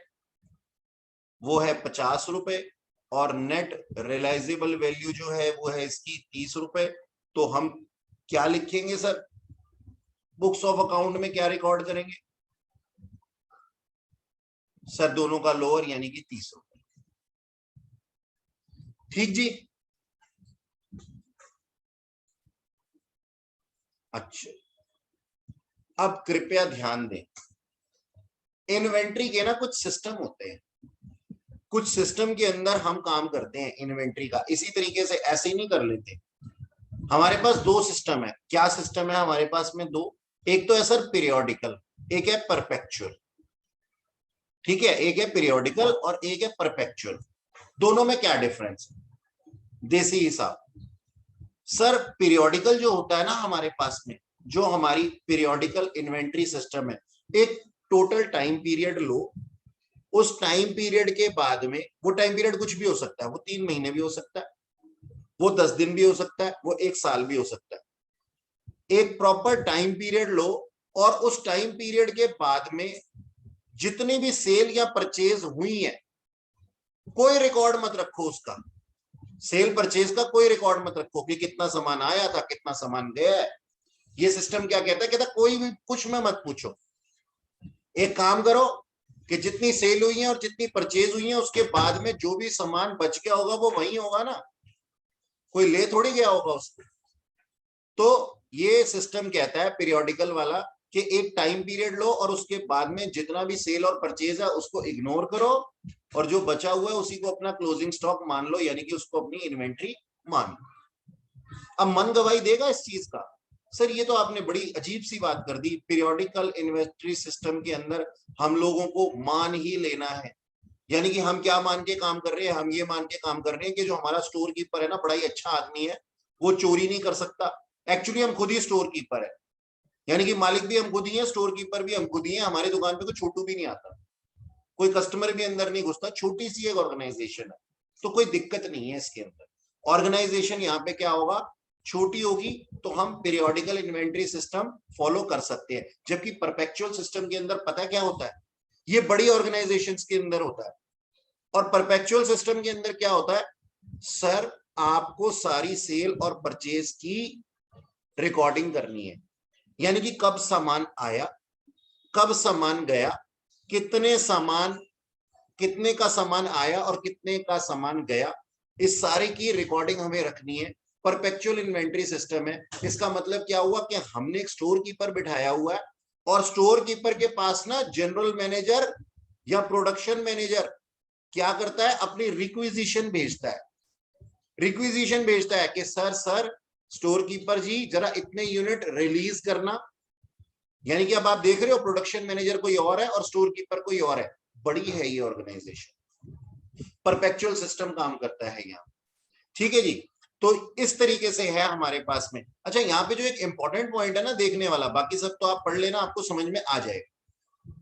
वो है 50 रुपए, और नेट रियलाइजेबल वैल्यू जो है वो है इसकी 30 रुपए। तो हम क्या लिखेंगे सर, बुक्स ऑफ अकाउंट में क्या रिकॉर्ड करेंगे सर, दोनों का लोअर यानी कि 30 रुपए। ठीक जी। अच्छा, अब कृपया ध्यान दें, इन्वेंट्री के ना कुछ सिस्टम होते हैं, कुछ सिस्टम के अंदर हम काम करते हैं इन्वेंट्री का, इसी तरीके से ऐसे ही नहीं कर लेते। हमारे पास दो सिस्टम है। क्या सिस्टम है हमारे पास में, दो। एक तो है सर पीरियोडिकल, एक है परपेक्चुअल। ठीक है, एक है पीरियोडिकल और एक है परपेक्चुअल। दोनों में क्या डिफरेंस है, देसी हिसाब। सर पीरियोडिकल जो होता है ना हमारे पास में, जो हमारी पीरियोडिकल इन्वेंट्री सिस्टम है, एक टोटल टाइम पीरियड लो, उस टाइम पीरियड के बाद में, वो टाइम पीरियड कुछ भी हो सकता है, वो 3 महीने भी हो सकता है, वो 10 दिन भी हो सकता है, वो 1 साल भी हो सकता है। एक प्रॉपर टाइम पीरियड लो, और उस टाइम पीरियड के बाद में जितनी भी सेल या परचेज हुई है, कोई रिकॉर्ड मत रखो उसका, सेल परचेज का कोई रिकॉर्ड मत रखो कि कितना सामान आया था, कितना सामान गया है। ये सिस्टम क्या कहता है, कहता कोई भी कुछ में मत पूछो। एक काम करो कि जितनी सेल हुई है और जितनी परचेज हुई है, उसके बाद में जो भी सामान बच गया होगा वो वही होगा ना, कोई ले थोड़ी गया होगा उसको। तो ये सिस्टम कहता है पीरियोडिकल वाला कि एक टाइम पीरियड लो और उसके बाद में जितना भी सेल और परचेज है उसको इग्नोर करो, और जो बचा हुआ है उसी को अपना क्लोजिंग स्टॉक मान लो, यानी कि उसको अपनी इन्वेंट्री मान लो। अब मन गवाही देगा इस चीज का, सर ये तो आपने बड़ी अजीब सी बात कर दी, पीरियोडिकल इन्वेंट्री सिस्टम के अंदर हम लोगों को मान ही लेना है। यानी कि हम क्या मान के काम कर रहे हैं, हम ये मान के काम कर रहे हैं कि जो हमारा स्टोर कीपर है ना, बड़ा ही अच्छा आदमी है, वो चोरी नहीं कर सकता। एक्चुअली हम खुद ही स्टोर कीपर है, यानी कि मालिक भी हम खुद ही है, स्टोर कीपर भी हम खुद ही है। हमारी दुकान पे कोई छोटू भी नहीं आता, कोई कस्टमर भी अंदर नहीं घुसता, छोटी सी एक ऑर्गेनाइजेशन है, तो कोई दिक्कत नहीं है इसके अंदर। ऑर्गेनाइजेशन यहाँ पे क्या होगा, छोटी होगी, तो हम पीरियोडिकल इन्वेंट्री सिस्टम फॉलो कर सकते हैं। जबकि परपेचुअल सिस्टम के अंदर पता क्या होता है, ये बड़ी ऑर्गेनाइजेशंस के अंदर होता है। और परपेचुअल सिस्टम के अंदर क्या होता है सर, आपको सारी सेल और परचेज की रिकॉर्डिंग करनी है, यानी कि कब सामान आया, कब सामान गया, कितने सामान, कितने का सामान आया और कितने का सामान गया, इस सारे की रिकॉर्डिंग हमें रखनी है। परपेचुअल इन्वेंट्री सिस्टम है। इसका मतलब क्या हुआ कि हमने एक स्टोर कीपर बिठाया हुआ है, और स्टोर कीपर के पास ना जनरल मैनेजर या प्रोडक्शन मैनेजर क्या करता है, अपनी रिक्विजिशन भेजता है। रिक्विजिशन भेजता है कि सर स्टोर कीपर जी जरा इतने यूनिट रिलीज करना। यानी कि अब आप देख रहे हो प्रोडक्शन मैनेजर कोई और है और स्टोर कीपर कोई और है, बड़ी है ये ऑर्गेनाइजेशन। परपेचुअल सिस्टम काम करता है यहाँ। ठीक है जी, तो इस तरीके से है हमारे पास में। अच्छा, यहाँ पे जो एक इंपॉर्टेंट पॉइंट है ना देखने वाला, बाकी सब तो आप पढ़ लेना, आपको समझ में आ जाएगा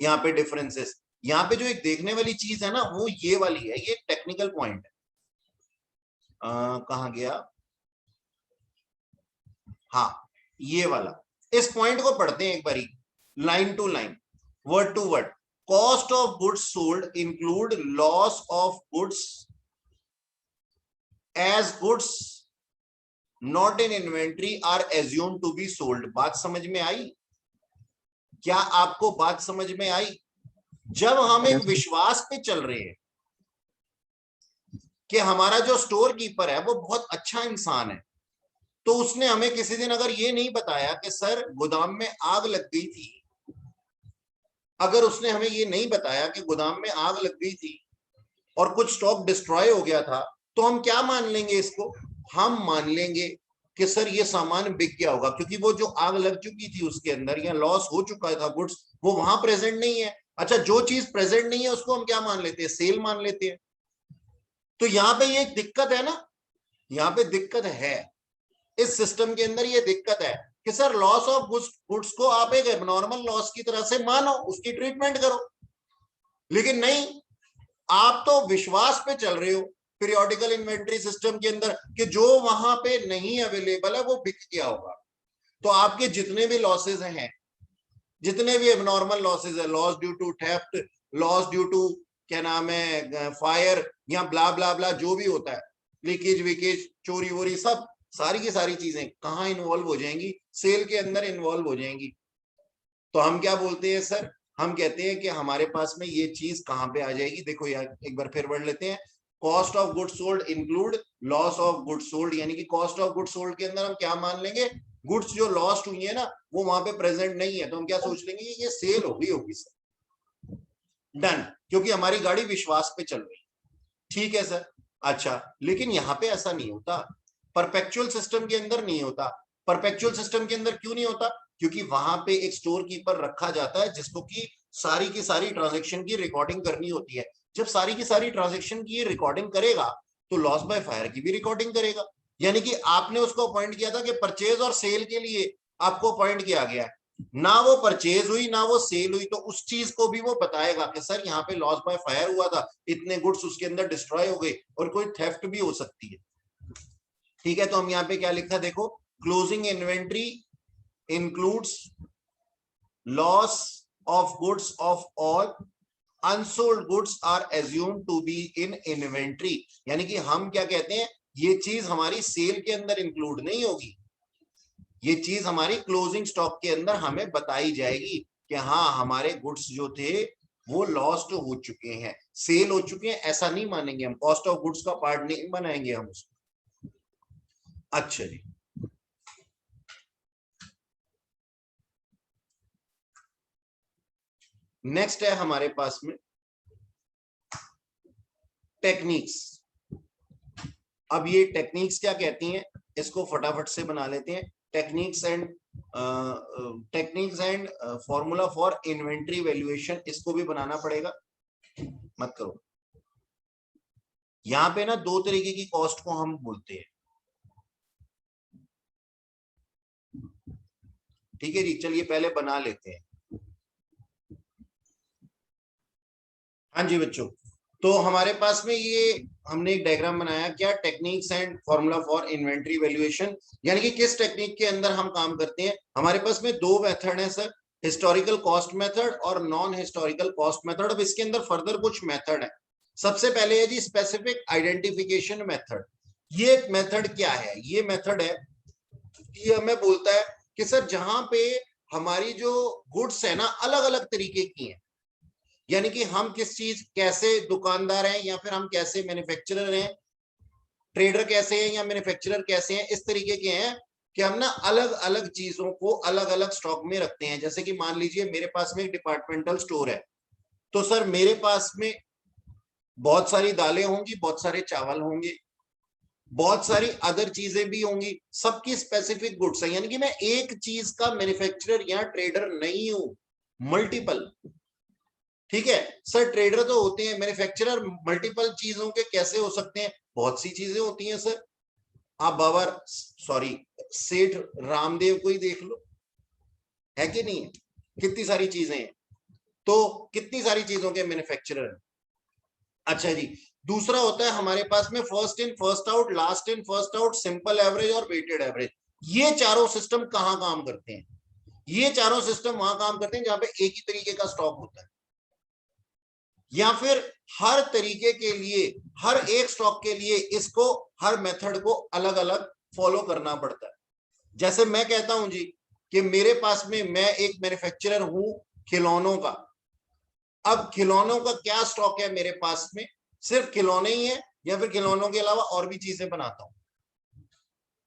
यहाँ पे डिफरेंसेस। यहाँ पे जो एक देखने वाली चीज है ना, वो ये वाली है, ये टेक्निकल पॉइंट है। कहाँ गया, हाँ ये वाला, इस पॉइंट को पढ़ते हैं एक बारी, line to line, word to word. Cost of goods sold include loss of goods as goods not in inventory are assume to be sold. बात समझ में आई? क्या आपको बात समझ में आई? जब हम एक विश्वास पे चल रहे हैं कि हमारा जो स्टोर कीपर है वो बहुत अच्छा इंसान है, तो उसने हमें किसी दिन अगर ये नहीं बताया कि सर गोदाम में आग लग गई थी, अगर उसने हमें ये नहीं बताया कि गोदाम में आग लग गई थी और कुछ स्टॉक डिस्ट्रॉय हो गया था, तो हम क्या मान लेंगे इसको? हम मान लेंगे कि सर ये सामान बिक गया होगा, क्योंकि वो जो आग लग चुकी थी उसके अंदर या लॉस हो चुका था गुड्स, वो वहां प्रेजेंट नहीं है। अच्छा, जो चीज प्रेजेंट नहीं है उसको हम क्या मान लेते हैं? सेल मान लेते हैं। तो यहाँ पे ये दिक्कत है ना, यहाँ पे दिक्कत है, इस सिस्टम के अंदर ये दिक्कत है कि सर लॉस ऑफ गुड्स को आप एक एबनॉर्मल लॉस की तरह से मानो, उसकी ट्रीटमेंट करो, लेकिन नहीं, आप तो विश्वास पे चल रहे हो पीरियोडिकल इन्वेंटरी सिस्टम के अंदर कि जो वहां पे नहीं अवेलेबल है वो बिक गया होगा। तो आपके जितने भी लॉसेज हैं, जितने भी एबनॉर्मल लॉसेज है, loss due to theft, loss due to क्या नाम है फायर या ब्ला ब्ला ब्ला, जो भी होता है, लीकेज वीकेज चोरी वोरी, सब सारी की सारी चीजें कहाँ इन्वॉल्व हो जाएंगी? सेल के अंदर इन्वॉल्व हो जाएंगी। तो हम क्या बोलते हैं सर? हम कहते हैं कि हमारे पास में ये चीज कहाँ पे आ जाएगी? देखो यार एक बार फिर पढ़ लेते हैं। Cost of goods sold include loss of goods sold, यानी कि कॉस्ट ऑफ गुड्स सोल्ड के अंदर हम क्या मान लेंगे? गुड्स जो लॉस्ट हुई है ना वो वहां पे प्रेजेंट नहीं है, तो हम क्या सोच लेंगे? ये सेल हो गई होगी सर, डन, क्योंकि हमारी गाड़ी विश्वास पे चल रही। ठीक है सर। अच्छा, लेकिन यहाँ पे ऐसा नहीं होता, परपेचुअल सिस्टम के अंदर नहीं होता। परपेचुअल सिस्टम के अंदर क्यों नहीं होता? क्योंकि वहां पे एक स्टोर कीपर रखा जाता है जिसको की सारी ट्रांजेक्शन की रिकॉर्डिंग करनी होती है। जब सारी की सारी ट्रांजेक्शन की रिकॉर्डिंग करेगा तो लॉस बाय फायर की भी रिकॉर्डिंग करेगा। यानी कि आपने उसको अपॉइंट किया था कि परचेज और सेल के लिए आपको अपॉइंट किया गया है, ना वो परचेज हुई ना वो सेल हुई, तो उस चीज को भी वो बताएगा कि सर यहाँ पे लॉस बाय फायर हुआ था, इतने गुड्स उसके अंदर डिस्ट्रॉय हो गए और कोई थेफ्ट भी हो सकती है। ठीक है, तो हम यहाँ पे क्या लिखा देखो, closing inventory includes loss of goods of all unsold goods are assumed to be in inventory. यानी कि हम क्या कहते हैं, ये चीज हमारी सेल के अंदर इंक्लूड नहीं होगी, ये चीज हमारी क्लोजिंग स्टॉक के अंदर हमें बताई जाएगी कि हाँ हमारे गुड्स जो थे वो लॉस्ट हो चुके हैं, सेल हो चुके हैं, ऐसा नहीं मानेंगे हम, कॉस्ट ऑफ गुड्स का पार्ट नहीं बनाएंगे हम उसको। अच्छा जी, नेक्स्ट है हमारे पास में टेक्निक्स। अब ये टेक्निक्स क्या कहती हैं, इसको फटाफट से बना लेते हैं। Techniques and formula for inventory valuation, इसको भी बनाना पड़ेगा, मत करो। यहां पे ना दो तरीके की कॉस्ट को हम बोलते हैं। ठीक है जी, चलिए पहले बना लेते हैं। हाँ जी बच्चों, तो हमारे पास में ये हमने एक डायग्राम बनाया, क्या? Techniques and formula for inventory valuation, यानी कि किस टेक्निक के अंदर हम काम करते हैं। हमारे पास में दो मेथड है सर, हिस्टोरिकल कॉस्ट मेथड और नॉन हिस्टोरिकल कॉस्ट मेथड। अब इसके अंदर फर्दर कुछ मेथड है। सबसे पहले है जी स्पेसिफिक आइडेंटिफिकेशन मेथड। ये मेथड क्या है? ये मेथड है, ये हमें बोलता है कि सर जहां पे हमारी जो गुड्स है ना अलग अलग तरीके की हैं, यानी कि हम किस चीज, कैसे दुकानदार हैं या फिर हम कैसे मैन्युफैक्चरर हैं, ट्रेडर कैसे हैं या मैन्युफैक्चरर कैसे हैं, इस तरीके के हैं कि हम ना अलग अलग चीजों को अलग अलग स्टॉक में रखते हैं। जैसे कि मान लीजिए मेरे पास में एक डिपार्टमेंटल स्टोर है, तो सर मेरे पास में बहुत सारी दालें होंगी, बहुत सारे चावल होंगे, बहुत सारी अदर चीजें भी होंगी, सबकी स्पेसिफिक गुड्स है। यानी कि मैं एक चीज का मैन्युफैक्चरर या ट्रेडर नहीं हूं, मल्टीपल। ठीक है सर, ट्रेडर तो होते हैं, मैन्युफैक्चरर मल्टीपल चीजों के कैसे हो सकते हैं? बहुत सी चीजें होती हैं सर। आप बाबा सॉरी सेठ रामदेव को ही देख लो, है कि नहीं है? कितनी सारी चीजें हैं, तो कितनी सारी चीजों के मैन्युफैक्चरर हैं। अच्छा जी, दूसरा होता है हमारे पास में first in first out, last in first out, simple average और वेटेड एवरेज। ये चारों सिस्टम कहां काम करते हैं? ये चारों सिस्टम वहां काम करते हैं जहां पे एक ही तरीके का स्टॉक होता है, या फिर हर तरीके के लिए, हर एक स्टॉक के लिए इसको हर मेथड को अलग अलग फॉलो करना पड़ता है। जैसे मैं कहता हूं जी कि मेरे पास में, मैं एक मैन्युफैक्चरर हूं खिलौनों का। अब खिलौनों का क्या स्टॉक है मेरे पास में? सिर्फ खिलौने ही है या फिर खिलौनों के अलावा और भी चीजें बनाता हूं?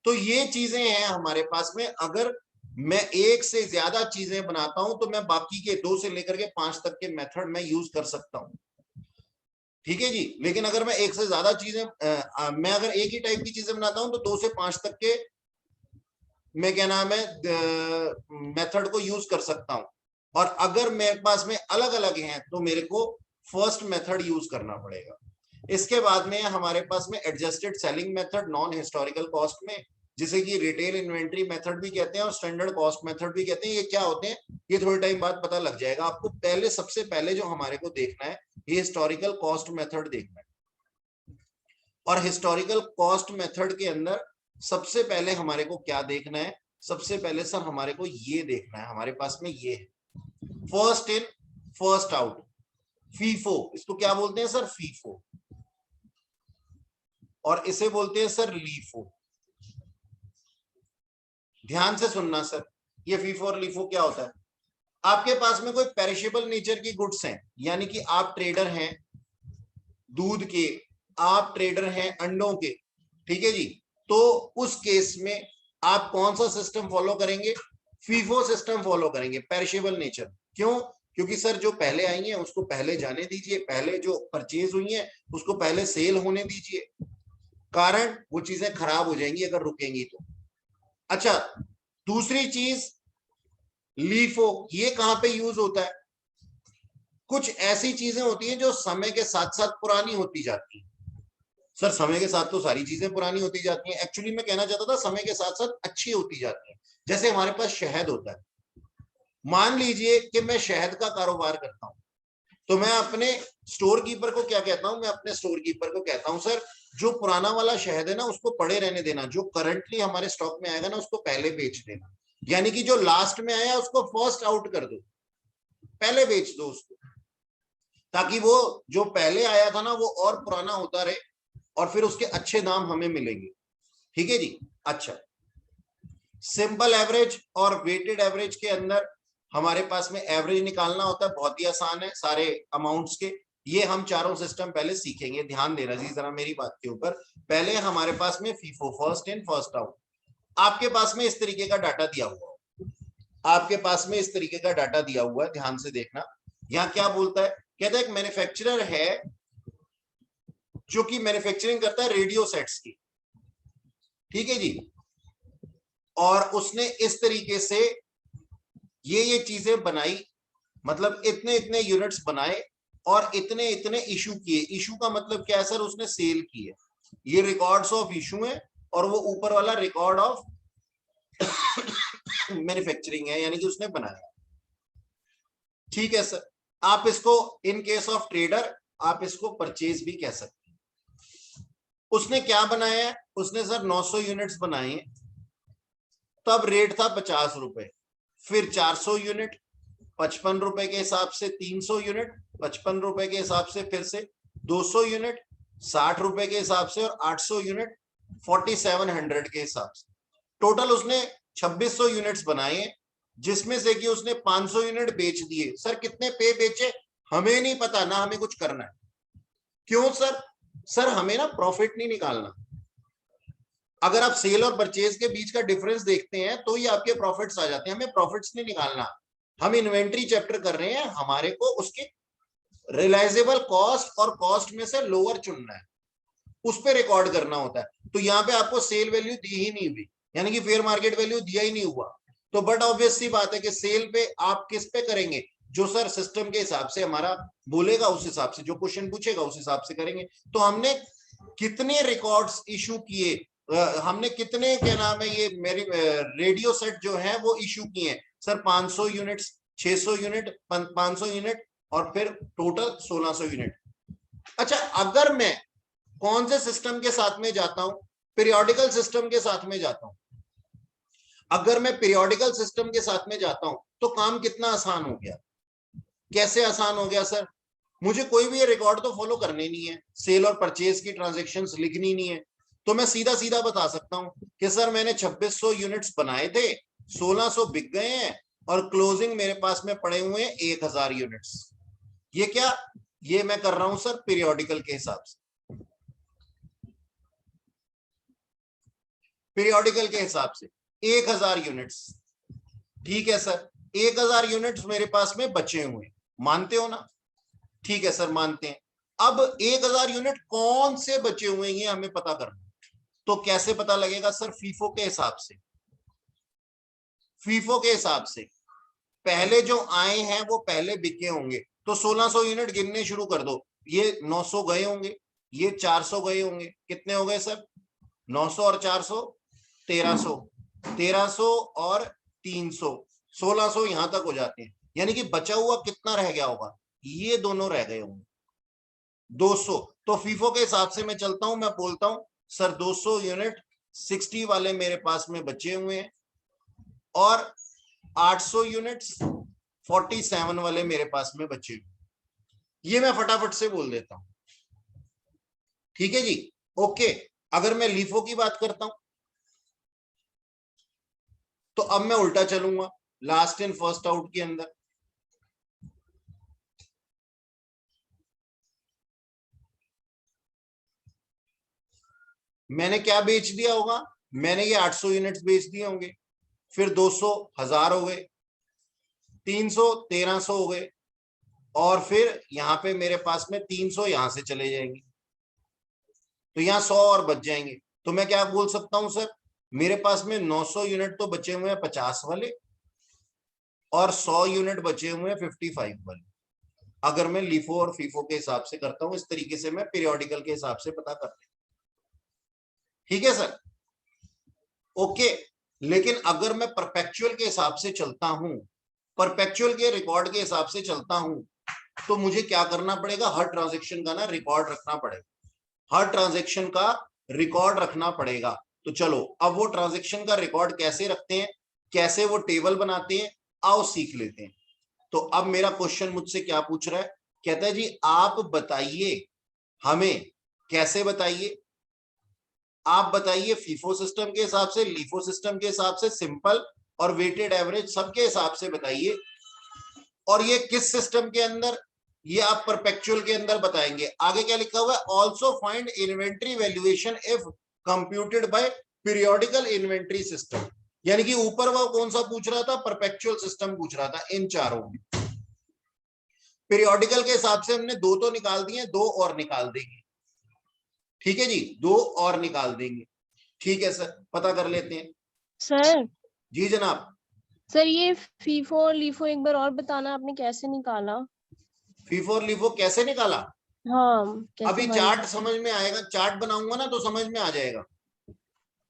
तो ये चीजें हैं हमारे पास में। अगर मैं एक से ज्यादा चीजें बनाता हूं तो मैं बाकी के 2 से लेकर के 5 तक के मेथड मैं यूज कर सकता हूं, ठीक है जी। लेकिन अगर मैं एक से ज्यादा चीजें मैं अगर एक ही टाइप की चीजें बनाता हूं तो 2 से 5 तक के मैं क्या नाम है मेथड को यूज कर सकता हूं। और अगर मेरे पास में अलग अलग हैं तो मेरे को फर्स्ट मेथड यूज करना पड़ेगा। इसके बाद में हमारे पास में adjusted selling method non historical cost में, जिसे कि रिटेल इन्वेंट्री मेथड भी कहते हैं और स्टैंडर्ड कॉस्ट मेथड भी कहते हैं। ये क्या होते हैं ये थोड़े टाइम बाद पता लग जाएगा आपको। पहले सबसे पहले जो हमारे को देखना है ये हिस्टोरिकल कॉस्ट मेथड देखना है। और हिस्टोरिकल कॉस्ट मेथड के अंदर सबसे पहले हमारे को क्या देखना है? सबसे पहले सर हमारे को ये देखना है, हमारे पास में ये है first in first out, FIFO. इसको क्या बोलते हैं सर? फीफो। और इसे बोलते हैं सर लीफो। ध्यान से सुनना सर, ये फीफो और लीफो क्या होता है? आपके पास में कोई पेरिशेबल नेचर की गुड्स हैं, यानी कि आप ट्रेडर हैं दूध के, आप ट्रेडर हैं अंडों के, ठीक है जी। तो उस केस में आप कौन सा सिस्टम फॉलो करेंगे? फीफो सिस्टम फॉलो करेंगे, पेरिशेबल नेचर। क्यों? क्योंकि सर जो पहले आई है उसको पहले जाने दीजिए, पहले जो परचेज हुई है उसको पहले सेल होने दीजिए, कारण वो चीजें खराब हो जाएंगी अगर रुकेंगी तो। अच्छा, दूसरी चीज लीफो, ये कहां पे यूज होता है? कुछ ऐसी चीजें होती हैं जो समय के साथ साथ पुरानी होती जाती हैं। सर समय के साथ तो सारी चीजें पुरानी होती जाती हैं, एक्चुअली मैं कहना चाहता था समय के साथ साथ अच्छी होती जाती हैं। जैसे हमारे पास शहद होता है, मान लीजिए कि मैं शहद का कारोबार करता हूं, तो मैं अपने स्टोर कीपर को क्या कहता हूं? मैं अपने स्टोर कीपर को कहता हूं सर जो पुराना वाला शहद है ना उसको पड़े रहने देना, जो करंटली हमारे स्टॉक में आएगा ना उसको पहले बेच देना, यानी कि जो लास्ट में आया उसको फर्स्ट आउट कर दो, पहले बेच दो उसको, ताकि वो जो पहले आया था ना वो और पुराना होता रहे और फिर उसके अच्छे दाम हमें मिलेंगे, ठीक है जी। अच्छा, सिंपल एवरेज और वेटेड एवरेज के अंदर हमारे पास में एवरेज निकालना होता है, बहुत ही आसान है सारे अमाउंट्स के। ये हम चारों सिस्टम पहले सीखेंगे, ध्यान देना जी जरा मेरी बात के ऊपर। पहले हमारे पास में FIFO, first in first out. आपके पास में इस तरीके का डाटा दिया हुआ, आपके पास में इस तरीके का डाटा दिया हुआ है, ध्यान से देखना। यहां क्या बोलता है? कहता है एक मैन्युफैक्चरर है जो कि मैन्युफैक्चरिंग करता है रेडियो सेट्स की, ठीक है जी। और उसने इस तरीके से ये चीजें बनाई, मतलब इतने इतने यूनिट्स बनाए और इतने इतने इशू किए। इशू का मतलब क्या है सर? उसने सेल किए। ये रिकॉर्ड्स ऑफ इशू है और वो ऊपर वाला रिकॉर्ड ऑफ मैन्युफैक्चरिंग है, यानी कि उसने बनाया, ठीक है सर। आप इसको इन केस ऑफ ट्रेडर आप इसको परचेज भी कह सकते हैं। उसने क्या बनाया है? उसने सर 900 यूनिट्स बनाए, तब रेट था 50 रुपए, फिर 400 यूनिट 55 रुपए के हिसाब से, 300 यूनिट 55 रुपए के हिसाब से, फिर से 200 यूनिट 60 रुपए के हिसाब से और 800 यूनिट 4700 के हिसाब से। टोटल उसने 2600 यूनिट्स बनाए, जिसमें से कि उसने 500 यूनिट बेच दिए। सर कितने पे बेचे हमें नहीं पता, ना हमें कुछ करना है। क्यों सर? सर हमें ना प्रॉफिट नहीं निकालना। अगर आप सेल और परचेज के बीच का डिफरेंस देखते हैं तो ही आपके प्रॉफिट्स आ जाते हैं, हमें प्रॉफिट्स नहीं निकालना। हम इन्वेंट्री चैप्टर कर रहे हैं, हमारे को उसके रियलाइजेबल कॉस्ट और कॉस्ट में से लोअर चुनना है, उस पर रिकॉर्ड करना होता है। तो यहाँ पे आपको सेल वैल्यू दी ही नहीं हुई, यानी कि फेयर मार्केट वैल्यू दिया ही नहीं हुआ। तो बट ऑब्वियस सी बात है कि सेल पे आप किस पे करेंगे? जो सर सिस्टम के हिसाब से हमारा बोलेगा उस हिसाब से, जो क्वेश्चन पूछेगा उस हिसाब से करेंगे। तो हमने कितने रिकॉर्ड्स इशू किए, हमने कितने क्या नाम है ये मेरी रेडियो सेट जो है वो इशू किए सर? 500 यूनिट्स, 600 यूनिट, 500 यूनिट और फिर टोटल 1600 यूनिट। अच्छा, अगर मैं कौन से सिस्टम के साथ में जाता हूं? पीरियोडिकल सिस्टम के साथ में जाता हूं। अगर मैं पीरियोडिकल सिस्टम के साथ में जाता हूं तो काम कितना आसान हो गया। कैसे आसान हो गया सर? मुझे कोई भी रिकॉर्ड तो फॉलो करने नहीं है, सेल और परचेज की ट्रांजैक्शंस लिखनी नहीं है, तो मैं सीधा सीधा बता सकता हूं कि सर मैंने 2600 यूनिट्स बनाए थे, 1600 बिक गए हैं और क्लोजिंग मेरे पास में पड़े हुए हैं 1000 यूनिट्स। ये क्या, ये मैं कर रहा हूं सर पीरियोडिकल के हिसाब से, पीरियोडिकल के हिसाब से 1000 यूनिट्स। ठीक है सर, 1000 यूनिट्स मेरे पास में बचे हुए, मानते हो ना? ठीक है सर, मानते हैं। अब 1000 यूनिट कौन से बचे हुए हैं ये हमें पता करना। तो कैसे पता लगेगा सर? फीफो के हिसाब से, फीफो के हिसाब से पहले जो आए हैं वो पहले बिके होंगे। तो 1600 यूनिट गिनने शुरू कर दो, ये 900 गए होंगे, ये 400 गए होंगे, कितने हो गए सर? 900 और 400 1300, 1300 और 300 1600 यहां तक हो जाते हैं। यानी कि बचा हुआ कितना रह गया होगा? ये दोनों रह गए होंगे 200। तो फीफो के हिसाब से मैं चलता हूं, मैं बोलता हूं सर 200 यूनिट 60 वाले मेरे पास में बचे हुए हैं और 800 यूनिट्स 47 वाले मेरे पास में बचे हुए। ये मैं फटाफट से बोल देता हूं। ठीक है जी, ओके। अगर मैं लीफो की बात करता हूं तो अब मैं उल्टा चलूंगा, लास्ट इन फर्स्ट आउट के अंदर। मैंने क्या बेच दिया होगा? मैंने ये 800 यूनिट्स बेच दिए होंगे, फिर 200 1000 हो गए, 300 1300 हो गए, और फिर यहां पे मेरे पास में 300 यहां से चले जाएंगे, तो यहां 100 और बच जाएंगे। तो मैं क्या बोल सकता हूं सर? मेरे पास में 900 यूनिट तो बचे हुए हैं 50 वाले और 100 यूनिट बचे हुए हैं 55 वाले। अगर मैं लीफो और फीफो के हिसाब से करता हूं, इस तरीके से मैं पीरियोडिकल के हिसाब से पता करता हूं। ठीक है सर, ओके। लेकिन अगर मैं परपेचुअल के हिसाब से चलता हूं, परपेचुअल के रिकॉर्ड के हिसाब से चलता हूं, तो मुझे क्या करना पड़ेगा? हर ट्रांजेक्शन का ना रिकॉर्ड रखना पड़ेगा, हर ट्रांजेक्शन का रिकॉर्ड रखना पड़ेगा। तो चलो अब वो ट्रांजेक्शन का रिकॉर्ड कैसे रखते हैं, कैसे वो टेबल बनाते हैं, आओ सीख लेते हैं। तो अब मेरा क्वेश्चन मुझसे क्या पूछ रहा है? कहता है जी आप बताइए हमें, कैसे बताइए? आप बताइए फीफो सिस्टम के हिसाब से, लीफो सिस्टम के हिसाब से, सिंपल और वेटेड एवरेज सबके हिसाब से बताइए। और ये किस सिस्टम के अंदर? ये आप परपेचुअल के अंदर बताएंगे। आगे क्या लिखा हुआ है? Also find inventory valuation if computed by periodical inventory system. यानी कि ऊपर वो कौन सा पूछ रहा था? परपेचुअल सिस्टम पूछ रहा था इन चारों में। पीरियोडिकल के हिसाब से हमने दो तो निकाल दिए, दो और निकाल देंगे। ठीक है जी, दो और निकाल देंगे। ठीक है सर, पता कर लेते हैं। सर जी जनाब। सर ये फीफो और लीफो एक बार और बताना, आपने कैसे निकाला? फीफो और लीफो कैसे निकाला? हाँ, कैसे अभी फाइंड चार्ट करते हैं? समझ में आएगा, चार्ट बनाऊंगा ना तो समझ में आ जाएगा।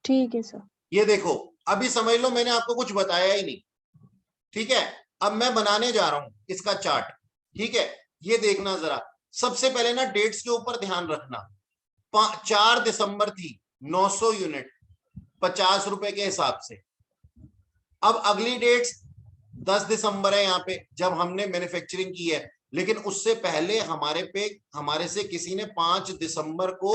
ठीक है सर। ये देखो, अभी समझ लो मैंने आपको कुछ बताया ही नहीं। ठीक है, अब मैं बनाने जा रहा हूं इसका चार्ट। ठीक है, ये देखना जरा। सबसे पहले ना डेट्स के ऊपर ध्यान रखना। 4 दिसंबर थी, 900 यूनिट 50 रुपए के हिसाब से। अब अगली डेट्स 10 दिसंबर है यहाँ पे, जब हमने मैन्युफैक्चरिंग की है। लेकिन उससे पहले हमारे से किसी ने 5 दिसंबर को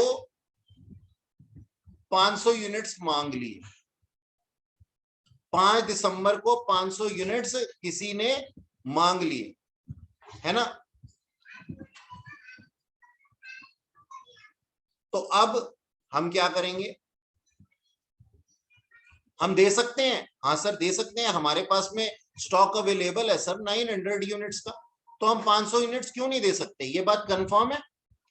500 यूनिट्स मांग लिए। 5 दिसंबर को 500 यूनिट्स किसी ने मांग लिए, है ना? तो अब हम क्या करेंगे? हम दे सकते हैं, हाँ सर दे सकते हैं, हमारे पास में स्टॉक अवेलेबल है सर 900 यूनिट्स का। तो हम 500 यूनिट्स क्यों नहीं दे सकते? ये बात कंफर्म है,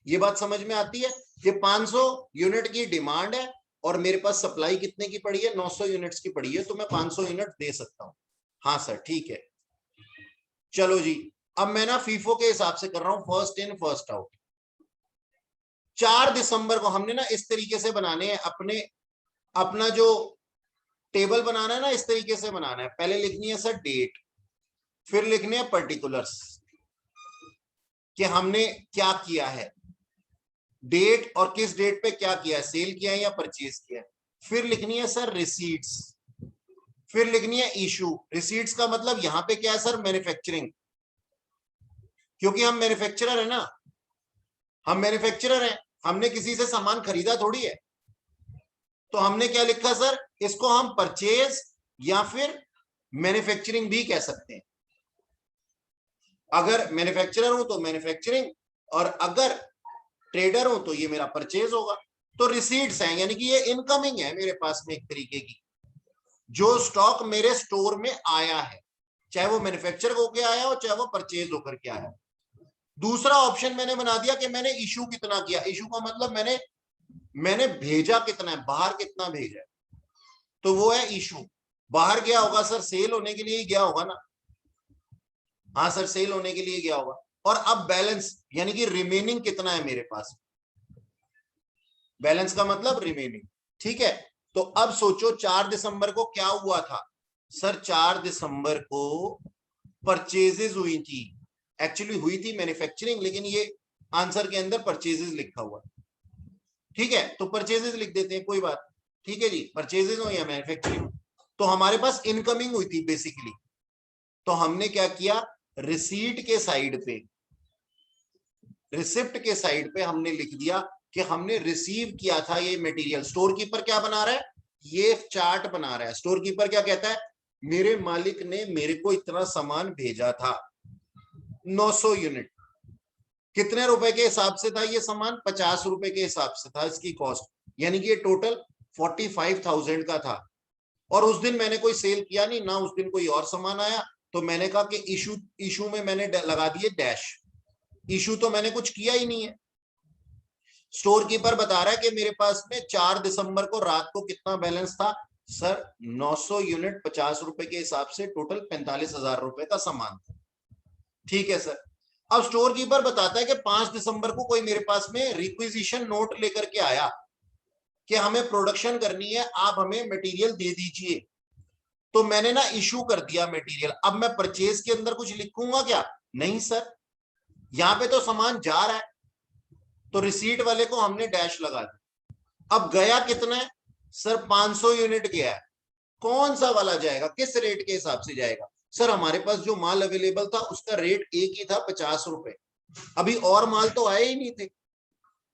ये बात समझ में आती है। ये 500 यूनिट की डिमांड है और मेरे पास सप्लाई कितने की पड़ी है? 900 यूनिट्स की पड़ी है, तो मैं 500 यूनिट दे सकता हूं। हाँ सर ठीक है। चलो जी, अब मैं ना फीफो के हिसाब से कर रहा हूं, फर्स्ट इन फर्स्ट आउट। 4 दिसंबर को हमने ना इस तरीके से बनाने हैं अपना जो टेबल बनाना है ना, इस तरीके से बनाना है। पहले लिखनी है सर डेट, फिर लिखने हैं पर्टिकुलर्स कि हमने क्या किया है, डेट और किस डेट पे क्या किया है, सेल किया है या परचेज किया है। फिर लिखनी है सर रिसीट्स, फिर लिखनी है इशू। रिसीट्स का मतलब यहां पे क्या है सर? मैन्युफैक्चरिंग, क्योंकि हम मैन्युफैक्चरर है ना, हम मैन्युफैक्चरर हैं, हमने किसी से सामान खरीदा थोड़ी है। तो हमने क्या लिखा सर, इसको हम परचेज या फिर मैन्युफैक्चरिंग भी कह सकते हैं। अगर मैन्युफैक्चरर हूं तो मैन्युफैक्चरिंग, और अगर ट्रेडर हूं तो ये मेरा परचेज होगा। तो रिसीट्स हैं, यानी कि ये इनकमिंग है मेरे पास में एक तरीके की, जो स्टॉक मेरे स्टोर में आया है, चाहे वो मैन्युफैक्चर होकर आया हो चाहे वो परचेज होकर के आया। दूसरा ऑप्शन मैंने बना दिया कि मैंने इशू कितना किया। इशू का मतलब मैंने भेजा कितना है, बाहर कितना भेजा है, तो वो है इशू। बाहर गया होगा सर, सेल होने के लिए ही गया होगा ना। हाँ सर, सेल होने के लिए गया होगा। और अब बैलेंस यानी कि रिमेनिंग कितना है मेरे पास, बैलेंस का मतलब रिमेनिंग। ठीक है, तो अब सोचो 4 दिसंबर को क्या हुआ था सर। 4 दिसंबर को परचेजेस हुई थी, एक्चुअली हुई थी मैन्युफैक्चरिंग, लेकिन ये आंसर के अंदर परचेजेस लिखा हुआ। ठीक है, तो परचेजेस लिख देते हैं, कोई बात। ठीक है जी, परचेजेस हो या मैन्युफैक्चरिंग, तो हमारे पास इनकमिंग हुई थी बेसिकली। तो हमने क्या किया, रिसीट के साइड पे, रिसिप्ट के साइड पे हमने लिख दिया कि हमने रिसीव किया था ये मटेरियल। स्टोर कीपर क्या बना रहा है, ये चार्ट बना रहा है। स्टोर कीपर क्या कहता है, मेरे मालिक ने मेरे को इतना सामान भेजा था, 900 यूनिट। कितने रुपए के हिसाब से था ये सामान, 50 रुपए के हिसाब से था इसकी कॉस्ट, यानी कि ये टोटल 45,000 का था। और उस दिन मैंने कोई सेल किया नहीं ना, उस दिन कोई और सामान आया, तो मैंने कहा कि इशू में मैंने लगा दिए डैश, इशू तो मैंने कुछ किया ही नहीं है। स्टोर कीपर बता रहा है कि मेरे पास में 4 दिसंबर को रात को कितना बैलेंस था सर, 900 यूनिट 50 रुपए के हिसाब से टोटल 45,000 रुपए का सामान था। ठीक है सर। अब स्टोर कीपर बताता है कि 5 दिसंबर को कोई मेरे पास में रिक्विजिशन नोट लेकर के आया कि हमें प्रोडक्शन करनी है, आप हमें मटेरियल दे दीजिए। तो मैंने ना इशू कर दिया मटेरियल। अब मैं परचेज के अंदर कुछ लिखूंगा क्या, नहीं सर, यहां पे तो सामान जा रहा है, तो रिसीट वाले को हमने डैश लगा दिया। अब गया कितना है सर, 500 यूनिट गया है। कौन सा वाला जाएगा, किस रेट के हिसाब से जाएगा सर, हमारे पास जो माल अवेलेबल था उसका रेट एक ही था, 50 रुपए। अभी और माल तो आए ही नहीं थे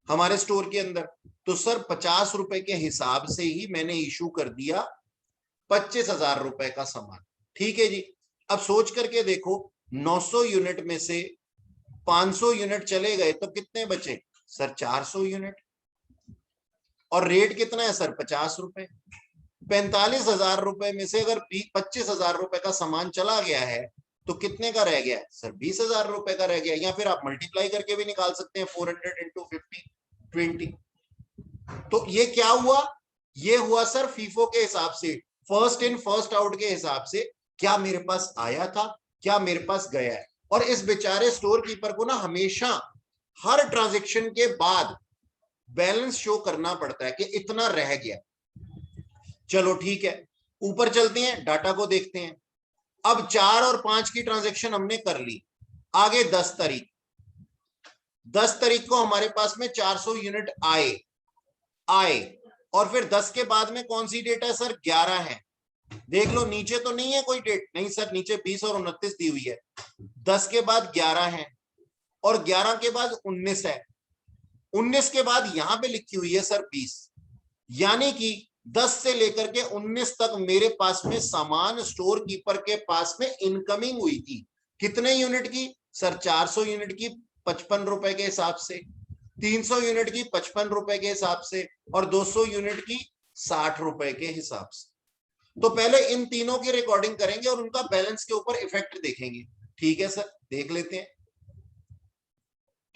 हमारे स्टोर के अंदर, तो सर 50 रुपए के हिसाब से ही मैंने इशू कर दिया 25,000 रुपए का सामान। ठीक है जी। अब सोच करके देखो, 900 यूनिट में से 500 यूनिट चले गए तो कितने बचे सर, 400 यूनिट। और रेट कितना है सर, 50 रुपए। 45,000 रुपए में से अगर 25,000 रुपए का सामान चला गया है तो कितने का रह गया सर, 20,000 रुपए का रह गया। या फिर आप मल्टीप्लाई करके भी निकाल सकते हैं, 400 इंटू 50 20। तो ये क्या हुआ, ये हुआ सर फीफो के हिसाब से, फर्स्ट इन फर्स्ट आउट के हिसाब से, क्या मेरे पास आया था, क्या मेरे पास गया है। और इस बेचारे स्टोर कीपर को ना हमेशा हर ट्रांजेक्शन के बाद बैलेंस शो करना पड़ता है कि इतना रह गया। चलो ठीक है, ऊपर चलते हैं, डाटा को देखते हैं। अब 4 और 5 की ट्रांजेक्शन हमने कर ली। आगे 10 तारीख, 10 तारीख को हमारे पास में 400 यूनिट आए, और फिर 10 के बाद में कौन सी डेट है सर, 11 है। देख लो नीचे तो नहीं है कोई डेट, नहीं सर, नीचे 20 और 29 दी हुई है। 10 के बाद 11 है, और 11 के बाद 19 है। 19 के बाद यहां पे लिखी हुई है सर 20, यानी कि 10 से लेकर के 19 तक मेरे पास में सामान स्टोर कीपर के पास में इनकमिंग हुई थी। कितने यूनिट की सर, 400 यूनिट की 55 रुपए के हिसाब से, 300 यूनिट की 55 रुपए के हिसाब से, और 200 यूनिट की 60 रुपए के हिसाब से। तो पहले इन तीनों की रिकॉर्डिंग करेंगे और उनका बैलेंस के ऊपर इफेक्ट देखेंगे। ठीक है सर, देख लेते हैं।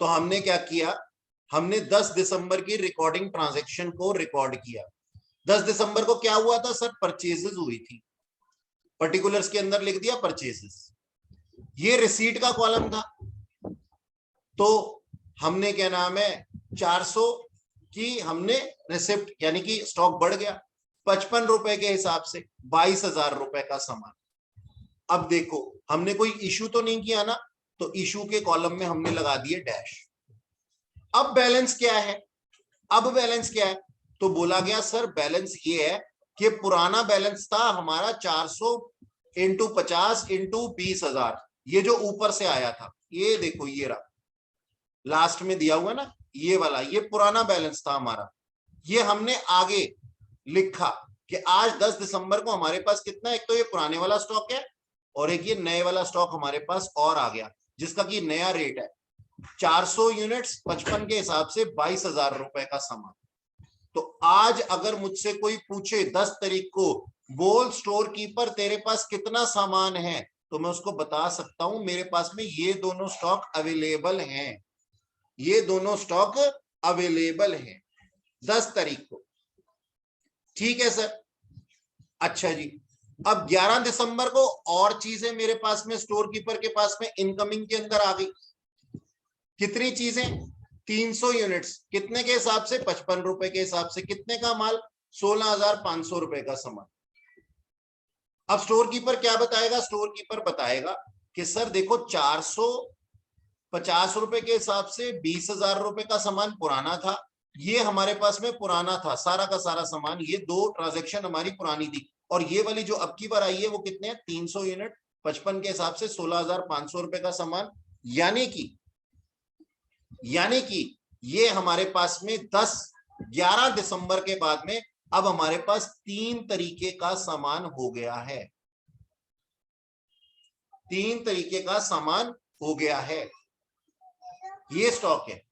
तो हमने क्या किया, हमने 10 दिसंबर की रिकॉर्डिंग ट्रांजैक्शन को रिकॉर्ड किया। 10 दिसंबर को क्या हुआ था सर, परचेजेस हुई थी, पर्टिकुलर्स के अंदर लिख दिया परचेजेस। ये रिसीट का कॉलम था, तो हमने क्या नाम है 400 की हमने रिसिप्ट, यानी कि स्टॉक बढ़ गया 55 रुपए के हिसाब से, 22,000 रुपए का सामान। अब देखो हमने कोई इशू तो नहीं किया ना, तो इशू के कॉलम में हमने लगा दिए डैश। अब बैलेंस क्या है, अब बैलेंस क्या है, तो बोला गया सर बैलेंस ये है कि पुराना बैलेंस था हमारा 400 इंटू 50 इंटू 20,000, ये जो ऊपर से आया था, ये देखो ये रहा लास्ट में दिया हुआ ना, ये वाला, ये पुराना बैलेंस था हमारा। ये हमने आगे लिखा कि आज 10 दिसंबर को हमारे पास कितना, एक तो ये पुराने वाला स्टॉक है और एक ये नए वाला स्टॉक हमारे पास और आ गया, जिसका कि नया रेट है 400 यूनिट्स 55 के हिसाब से 22,000 रुपए का सामान। तो आज अगर मुझसे कोई पूछे 10 तारीख को, बोल स्टोर कीपर तेरे पास कितना सामान है, तो मैं उसको बता सकता हूं मेरे पास में ये दोनों स्टॉक अवेलेबल हैं, ये दोनों स्टॉक अवेलेबल हैं 10 तारीख को। ठीक है सर। अच्छा जी, अब 11 दिसंबर को और चीजें मेरे पास में स्टोर कीपर के पास में इनकमिंग के अंदर आ गई। कितनी चीजें? 300 यूनिट्स, कितने के हिसाब से? 55 रुपए के हिसाब से। कितने का माल? 16,500 रुपए का सामान। अब स्टोर कीपर क्या बताएगा? स्टोर कीपर बताएगा कि सर देखो 450 रुपए के हिसाब से 20,000 रुपए का सामान पुराना था, ये हमारे पास में पुराना था सारा का सारा सामान, ये दो ट्रांजैक्शन हमारी पुरानी थी, और ये वाली जो अब की बार आई है वो कितने हैं? 300 यूनिट 55 के हिसाब से 16,500 रुपए का सामान। यानी कि ये हमारे पास में 11 दिसंबर के बाद में अब हमारे पास 3 तरीके का सामान हो गया है, 3 तरीके का सामान हो गया है, ये स्टॉक है।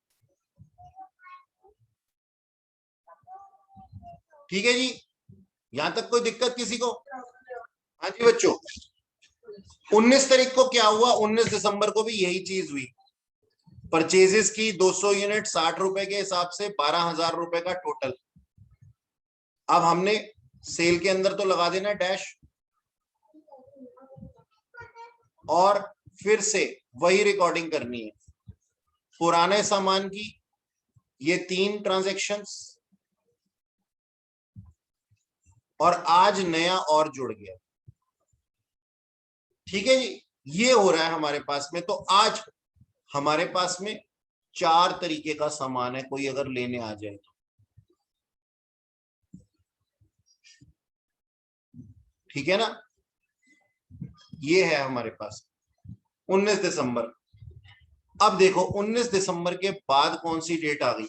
ठीक है जी, यहां तक कोई दिक्कत किसी को? हाँ जी बच्चों, 19 तारीख को क्या हुआ? 19 दिसंबर को भी यही चीज हुई। परचेजेस की 200 यूनिट 60 रुपए के हिसाब से 12,000 रुपए का टोटल। अब हमने सेल के अंदर तो लगा देना डैश, और फिर से वही रिकॉर्डिंग करनी है पुराने सामान की, ये 3 ट्रांजैक्शंस, और आज नया और जुड़ गया। ठीक है जी, ये हो रहा है हमारे पास में। तो आज हमारे पास में 4 तरीके का सामान है, कोई अगर लेने आ जाए तो। ठीक है ना, ये है हमारे पास 19 दिसंबर। अब देखो 19 दिसंबर के बाद कौन सी डेट आ गई?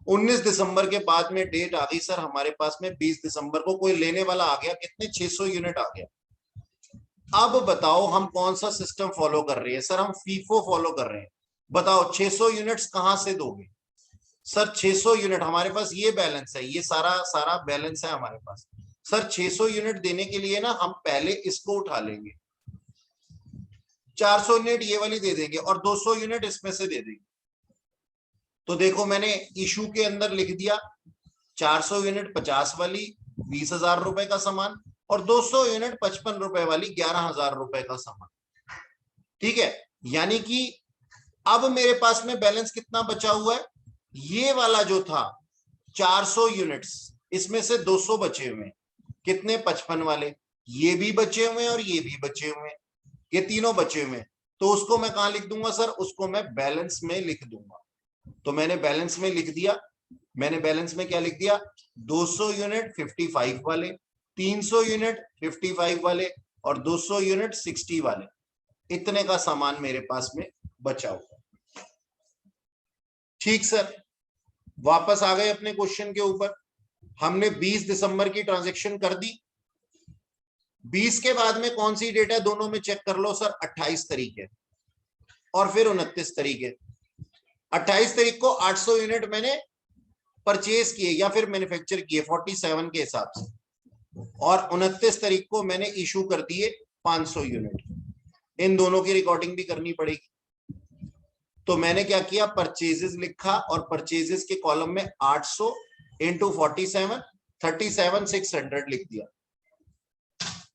19 दिसंबर के बाद में डेट आ गई सर हमारे पास में 20 दिसंबर को कोई लेने वाला आ गया, कितने? 600 यूनिट आ गया। अब बताओ हम कौन सा सिस्टम फॉलो कर रहे हैं? सर हम फीफो फॉलो कर रहे हैं। बताओ 600 यूनिट्स कहां से दोगे? सर 600 यूनिट हमारे पास ये बैलेंस है, ये सारा सारा बैलेंस है हमारे पास। सर 600 यूनिट देने के लिए ना हम पहले इसको उठा लेंगे, 400 यूनिट ये वाली दे देंगे और 200 यूनिट इसमें से दे देंगे। तो देखो मैंने इशू के अंदर लिख दिया 400 यूनिट 50 वाली 20,000 रुपए का सामान, और 200 यूनिट 55 रुपए वाली 11,000 रुपए का सामान। ठीक है, यानी कि अब मेरे पास में बैलेंस कितना बचा हुआ है? ये वाला जो था 400 यूनिट्स, इसमें से 200 बचे हुए हैं, कितने? 55 वाले, ये भी बचे हुए हैं और ये भी बचे हुए हैं, ये तीनों बचे हुए हैं। तो उसको मैं कहां लिख दूंगा सर? उसको मैं बैलेंस में लिख दूंगा। तो मैंने बैलेंस में लिख दिया, मैंने बैलेंस में क्या लिख दिया? 200 यूनिट 55 वाले, 300 यूनिट 55 वाले, और 200 यूनिट 60 वाले, इतने का सामान मेरे पास में बचा हुआ। ठीक सर, वापस आ गए अपने क्वेश्चन के ऊपर। हमने 20 दिसंबर की ट्रांजैक्शन कर दी। 20 के बाद में कौन सी डेट है? दोनों में चेक कर लो सर, 28 तारीख है और फिर 29 तारीख है। 28 तारीख को 800 यूनिट मैंने परचेज किए या फिर मैन्युफैक्चर किए 47 के हिसाब से, और 29 तारीख को मैंने इशू कर दिए 500 यूनिट। इन दोनों की रिकॉर्डिंग भी करनी पड़ेगी। तो मैंने क्या किया? परचेजेस लिखा और परचेजेस के कॉलम में 800 इंटू 47 37,600 लिख दिया।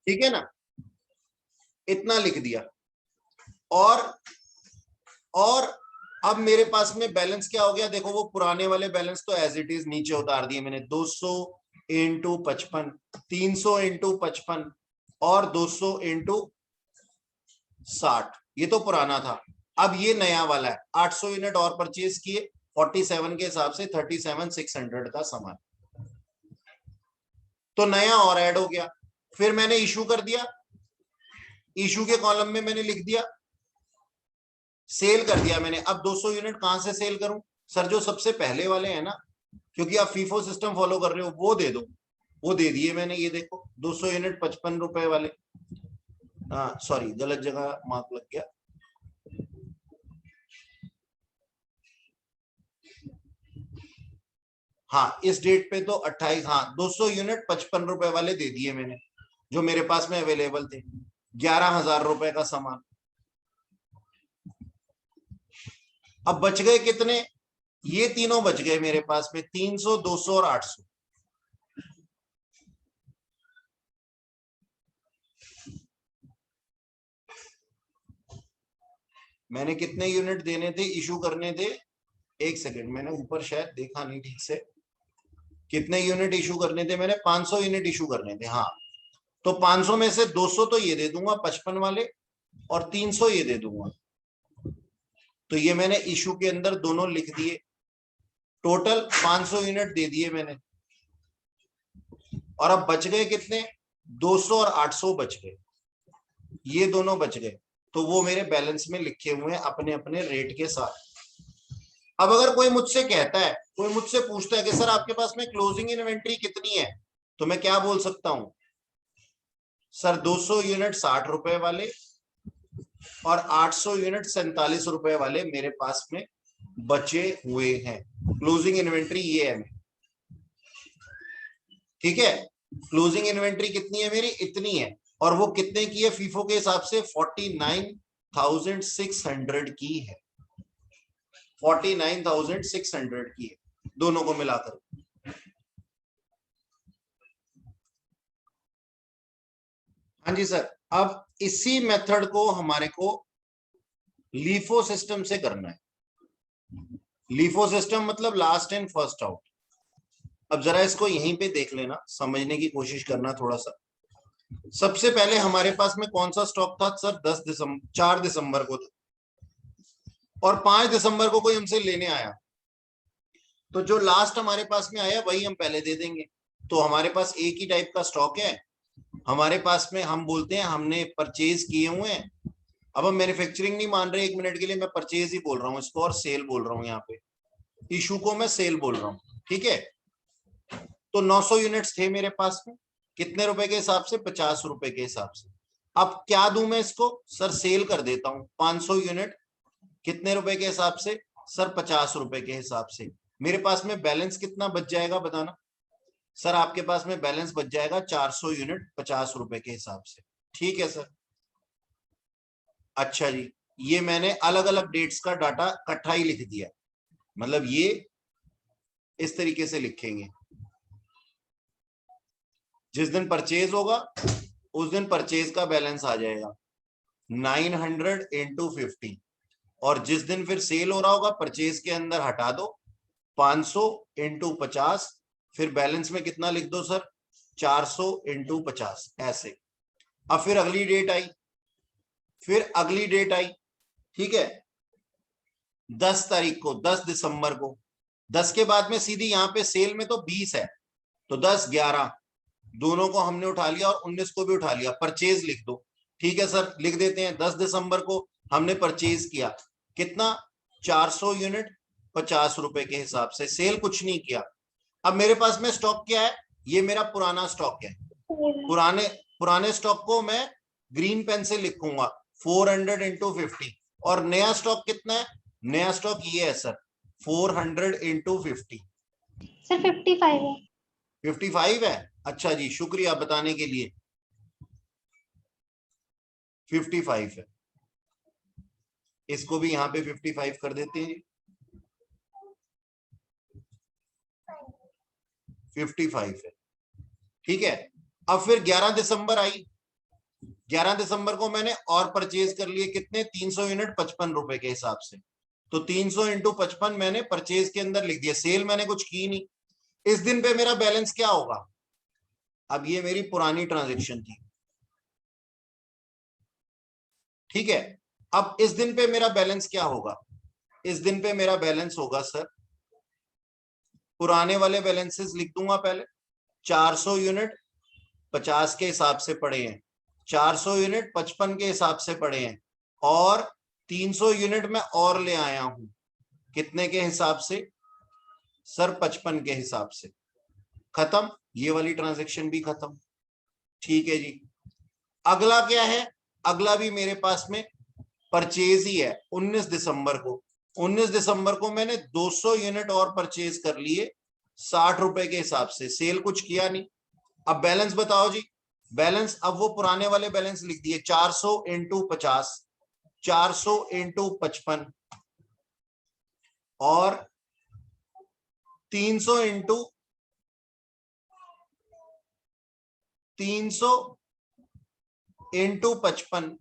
ठीक है ना, इतना लिख दिया। और अब मेरे पास में बैलेंस क्या हो गया? देखो वो पुराने वाले बैलेंस तो एज इट इज नीचे उतार दिए मैंने, 200 इंटू 55, 300 इंटू 55 और 200 इंटू 60, ये तो पुराना था। अब ये नया वाला है, 800 यूनिट और परचेज किए 47 के हिसाब से 37,600 का सामान, तो नया और ऐड हो गया। फिर मैंने इशू कर दिया, इशू के कॉलम में मैंने लिख दिया, सेल कर दिया मैंने। अब 200 यूनिट कहां से सेल करूं? सर जो सबसे पहले वाले हैं ना, क्योंकि आप फीफो सिस्टम फॉलो कर रहे हो, वो दे दो। वो दे दिए मैंने, ये देखो 200 यूनिट 55 रुपए वाले। हाँ सॉरी, गलत जगह मार्क लग गया। हाँ इस डेट पे तो 28, हाँ 200 यूनिट 55 रुपए वाले दे दिए मैंने, जो मेरे पास में अवेलेबल थे। 11,000 रुपए का सामान। अब बच गए कितने? ये तीनों बच गए मेरे पास में, 300, 200 और 800। मैंने कितने यूनिट देने थे, इशू करने थे? एक सेकंड, मैंने ऊपर शायद देखा नहीं ठीक से। कितने यूनिट इशू करने थे मैंने? 500 यूनिट इशू करने थे। हाँ तो 500 में से 200 तो ये दे दूंगा 55 वाले, और 300 ये दे दूंगा। तो ये मैंने इशू के अंदर दोनों लिख दिए। टोटल 500 यूनिट दे दिए मैंने। और अब बच गए कितने? 200 और 800 बच गए, ये दोनों बच गए। तो वो मेरे बैलेंस में लिखे हुए हैं अपने अपने रेट के साथ। अब अगर कोई मुझसे कहता है, कोई मुझसे पूछता है कि सर आपके पास में क्लोजिंग इन्वेंट्री कितनी है, तो मैं क्या बोल सकता हूं? सर 200 यूनिट 60 रुपए वाले और 800 यूनिट 47 रुपए वाले मेरे पास में बचे हुए हैं। क्लोजिंग इन्वेंट्री ये है। ठीक है, क्लोजिंग इन्वेंट्री कितनी है मेरी? इतनी है। और वो कितने की है फीफो के हिसाब से? 49,600 की है। 49,600 की है दोनों को मिलाकर। हाँ जी सर। अब इसी मेथड को हमारे को लीफो सिस्टम से करना है। लीफो सिस्टम मतलब लास्ट इन फर्स्ट आउट। अब जरा इसको यहीं पे देख लेना, समझने की कोशिश करना थोड़ा सा। सबसे पहले हमारे पास में कौन सा स्टॉक था सर? 4 दिसंबर को था, और 5 दिसंबर को कोई हमसे लेने आया, तो जो लास्ट हमारे पास में आया वही हम पहले दे देंगे। तो हमारे पास एक ही टाइप का स्टॉक है हमारे पास में, हम बोलते हैं हमने परचेज किए हुए हैं। अब हम मैन्युफैक्चरिंग नहीं मान रहे, 1 मिनट के लिए मैं परचेज ही बोल रहा हूँ इसको, और सेल बोल रहा हूँ यहाँ पे, इशू को मैं सेल बोल रहा हूँ। ठीक है, तो 900 यूनिट्स थे मेरे पास में, कितने रुपए के हिसाब से? 50 रुपए के हिसाब से। अब क्या दूं मैं इसको? सर सेल कर देता हूं 500 यूनिट, कितने रुपए के हिसाब से? सर 50 रुपए के हिसाब से। मेरे पास में बैलेंस कितना बच जाएगा बताना? सर आपके पास में बैलेंस बच जाएगा 400 यूनिट 50 रुपए के हिसाब से। ठीक है सर। अच्छा जी, ये मैंने अलग अलग डेट्स का डाटा इकट्ठा ही लिख दिया, मतलब ये इस तरीके से लिखेंगे। जिस दिन परचेज होगा उस दिन परचेज का बैलेंस आ जाएगा 900 इंटू 50, और जिस दिन फिर सेल हो रहा होगा परचेज के अंदर हटा दो 500 इंटू 50, फिर बैलेंस में कितना लिख दो सर? 400 इंटू 50, ऐसे। अब फिर अगली डेट आई, फिर अगली डेट आई। ठीक है, 10 तारीख को, 10 दिसंबर को। 10 के बाद में सीधी यहाँ पे सेल में तो 20 है, तो 10, 11 दोनों को हमने उठा लिया, और 19 को भी उठा लिया। परचेज लिख दो। ठीक है सर, लिख देते हैं। 10 दिसंबर को हमने परचेज किया, कितना? 400 यूनिट 50 रुपए के हिसाब से। सेल कुछ नहीं किया। अब मेरे पास में स्टॉक क्या है? ये मेरा पुराना स्टॉक है। पुराने पुराने स्टॉक को मैं ग्रीन पेन से लिखूंगा 400 इंटू 50। और नया स्टॉक कितना है? नया स्टॉक ये है सर 400 इंटू 50। सर 55 है। 55 है? अच्छा जी, शुक्रिया बताने के लिए। 55 है, इसको भी यहां पे 55 कर देते हैं। 55 है। ठीक है, अब फिर 11 दिसंबर आई। 11 दिसंबर को मैंने और परचेज कर लिए, कितने? 300 यूनिट 55 रुपए के हिसाब से। तो 300 इंटू 55 मैंने परचेज के अंदर लिख दिया, सेल मैंने कुछ की नहीं। इस दिन पे मेरा बैलेंस क्या होगा? अब ये मेरी पुरानी ट्रांजेक्शन थी। ठीक है, अब इस दिन पे मेरा बैलेंस क्या होगा? इस दिन पे मेरा बैलेंस होगा सर, पुराने वाले बैलेंसेस लिख दूंगा पहले। 400 यूनिट 50 के हिसाब से पड़े हैं, 400 यूनिट 55 के हिसाब से पड़े हैं, और 300 यूनिट में और ले आया हूं, कितने के हिसाब से? सर 55 के हिसाब से। खत्म, ये वाली ट्रांजैक्शन भी खत्म। ठीक है जी, अगला क्या है? अगला भी मेरे पास में परचेज ही है। 19 दिसंबर को 19 दिसंबर को मैंने 200 यूनिट और परचेज कर लिए 60 रुपए के हिसाब से, सेल कुछ किया नहीं। अब बैलेंस बताओ जी, बैलेंस अब वो पुराने वाले बैलेंस लिख दिए, 400 इंटू 50, 400 इंटू 55 और 300 इंटू 300 इंटू 55